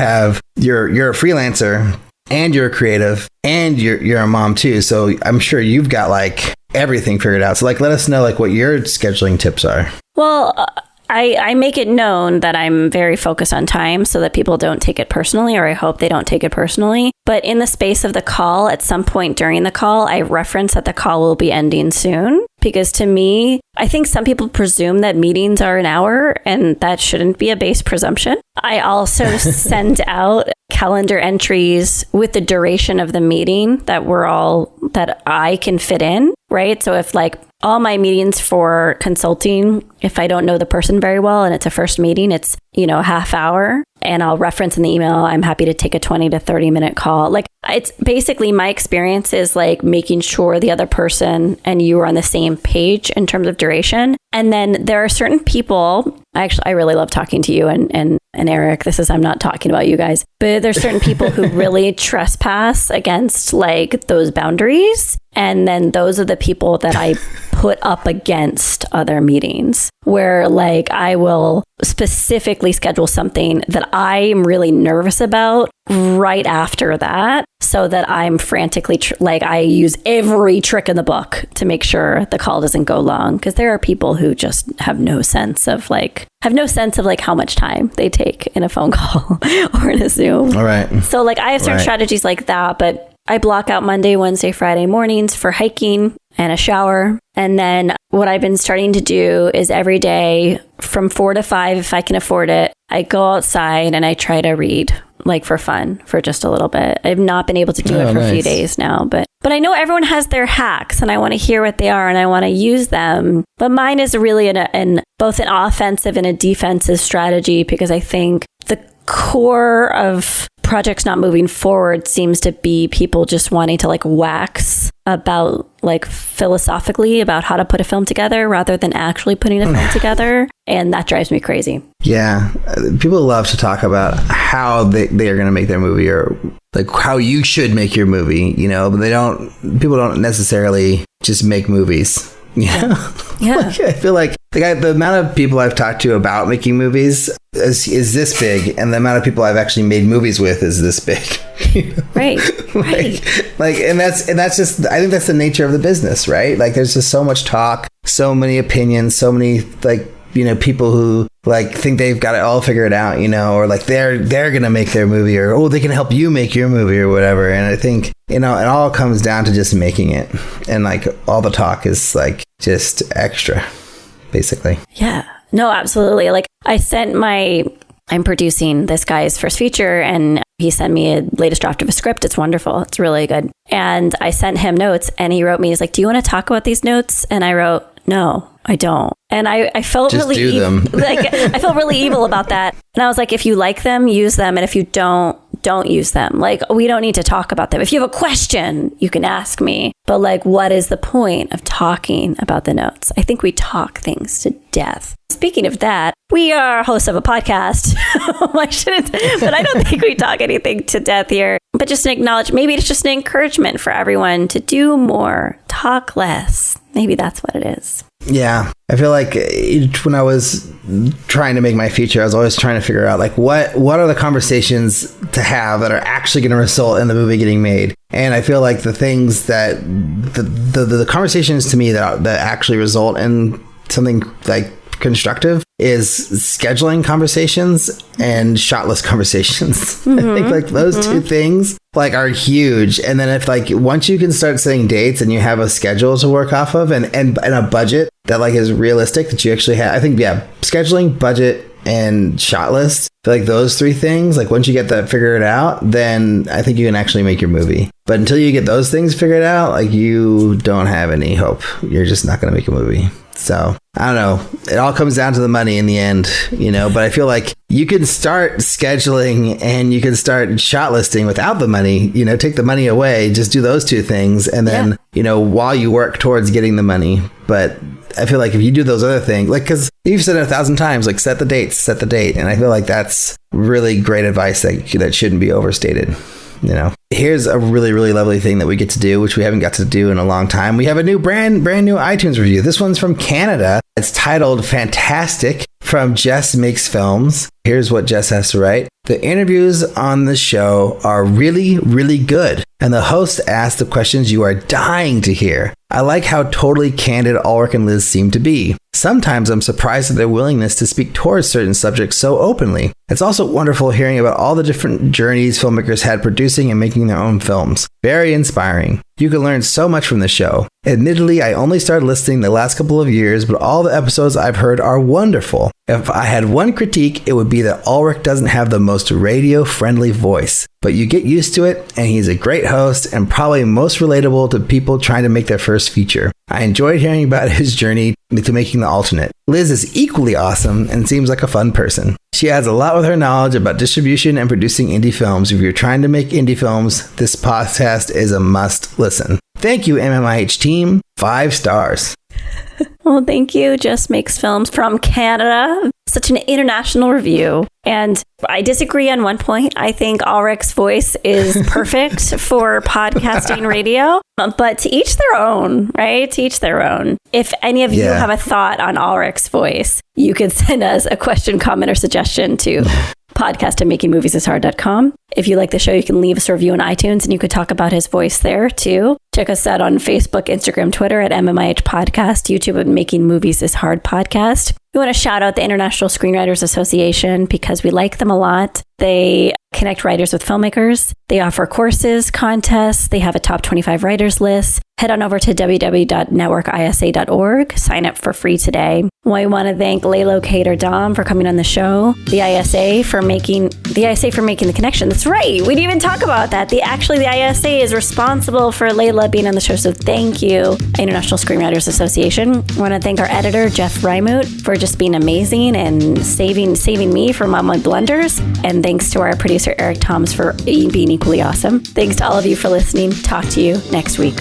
a freelancer. And you're creative, and you're a mom too. So I'm sure you've got like everything figured out. So like, let us know like what your scheduling tips are. Well, I make it known that I'm very focused on time so that people don't take it personally, or I hope they don't take it personally. But in the space of the call, at some point during the call, I reference that the call will be ending soon. Because to me, I think some people presume that meetings are an hour, and that shouldn't be a base presumption. I also send out calendar entries with the duration of the meeting that I can fit in, right? So if like all my meetings for consulting, if I don't know the person very well and it's a first meeting, it's, you know, a half hour. And I'll reference in the email, I'm happy to take a 20 to 30 minute call. Like it's basically my experience is like making sure the other person and you are on the same page in terms of duration. And then there are certain people, I really love talking to you and Eric, I'm not talking about you guys, but there's certain people who really trespass against like those boundaries. And then those are the people that I put up against other meetings where like I will specifically schedule something that I'm really nervous about right after that, so that I'm frantically I use every trick in the book to make sure the call doesn't go long, because there are people who just have no sense of how much time they take in a phone call or in a Zoom. All right. So I have certain strategies like that, but I block out Monday, Wednesday, Friday mornings for hiking and a shower. And then what I've been starting to do is every day from 4 to 5, if I can afford it, I go outside and I try to read, for fun, for just a little bit. I've not been able to do it for a few days now, but I know everyone has their hacks and I want to hear what they are and I want to use them. But mine is really both an offensive and a defensive strategy, because I think the core of projects not moving forward seems to be people just wanting to wax about philosophically about how to put a film together rather than actually putting a film together. And that drives me crazy. Yeah. People love to talk about how they are going to make their movie, or how you should make your movie, but people don't necessarily just make movies. Yeah. I feel like the amount of people I've talked to about making movies is this big, and the amount of people I've actually made movies with is this big. Right. And that's just, I think that's the nature of the business, right? There's just so much talk, so many opinions, so many people who think they've got it all figured out, or they're gonna make their movie, or they can help you make your movie or whatever. And I think it all comes down to just making it, and all the talk is just extra, basically. Yeah, no, absolutely. I'm producing this guy's first feature, and he sent me a latest draft of a script. It's wonderful. It's really good. And I sent him notes, and he wrote me, he's like, do you want to talk about these notes? And I wrote, no, I don't. And I felt just really I felt really evil about that. And I was like, if you like them, use them. And if you don't use them. We don't need to talk about them. If you have a question, you can ask me. But what is the point of talking about the notes? I think we talk things to death. Speaking of that, we are hosts of a podcast. I shouldn't, but I don't think we talk anything to death here. But just an acknowledge, maybe it's just an encouragement for everyone to do more, talk less. Maybe that's what it is. Yeah. I feel like when I was trying to make my feature, I was always trying to figure out what are the conversations to have that are actually going to result in the movie getting made. And I feel like the things that the conversations to me that actually result in something constructive is scheduling conversations and shotless conversations. Mm-hmm. I think those two things are huge. And then if once you can start setting dates and you have a schedule to work off of and a budget that is realistic that you actually have, I think scheduling, budget, and shot list, those three things, once you get that figured out, then I think you can actually make your movie. But until you get those things figured out, you don't have any hope. You're just not going to make a movie. So I don't know. It all comes down to the money in the end, but I feel like you can start scheduling and you can start shot listing without the money, take the money away, just do those two things. And then, while you work towards getting the money. But I feel like if you do those other things, because you've said it 1,000 times, set the date. And I feel like that's really great advice that shouldn't be overstated. Here's a really, really lovely thing that we get to do, which we haven't got to do in a long time. We have a new brand new iTunes review. This one's from Canada. It's titled Fantastic from Jess Makes Films. Here's what Jess has to write. The interviews on the show are really, really good. And the host asks the questions you are dying to hear. I like how totally candid Alrik and Liz seem to be. Sometimes I'm surprised at their willingness to speak towards certain subjects so openly. It's also wonderful hearing about all the different journeys filmmakers had producing and making their own films. Very inspiring. You can learn so much from the show. Admittedly, I only started listening the last couple of years, but all the episodes I've heard are wonderful. If I had one critique, it would be that Alrik doesn't have the most radio-friendly voice. But you get used to it, and he's a great host and probably most relatable to people trying to make their first feature. I enjoyed hearing about his journey to making the alternate. Liz is equally awesome and seems like a fun person. She adds a lot with her knowledge about distribution and producing indie films. If you're trying to make indie films, this podcast is a must listen. Thank you, MMIH team. 5 stars. Well, thank you. Just Makes Films from Canada. Such an international review. And I disagree on one point. I think Alrik's voice is perfect for podcasting radio. But to each their own, right? To each their own. If any of you have a thought on Alrik's voice, you could send us a question, comment, or suggestion to podcast@makingmoviesishard.com. If you like the show, you can leave us a review on iTunes and you could talk about his voice there too. Check us out on Facebook, Instagram, Twitter at MMIH Podcast, YouTube at Making Movies is Hard Podcast. We want to shout out the International Screenwriters Association because we like them a lot. They connect writers with filmmakers. They offer courses, contests. They have a top 25 writers list. Head on over to www.networkisa.org. Sign up for free today. We want to thank Leyla Kader Dahm for coming on the show. The ISA for making the connection. That's right. We didn't even talk about that. The ISA is responsible for Leyla being on the show. So thank you, International Screenwriters Association. I want to thank our editor, Jeff Reimuth, for just being amazing and saving me from all my blunders. And thanks to our producer, Eric Toms, for being equally awesome. Thanks to all of you for listening. Talk to you next week.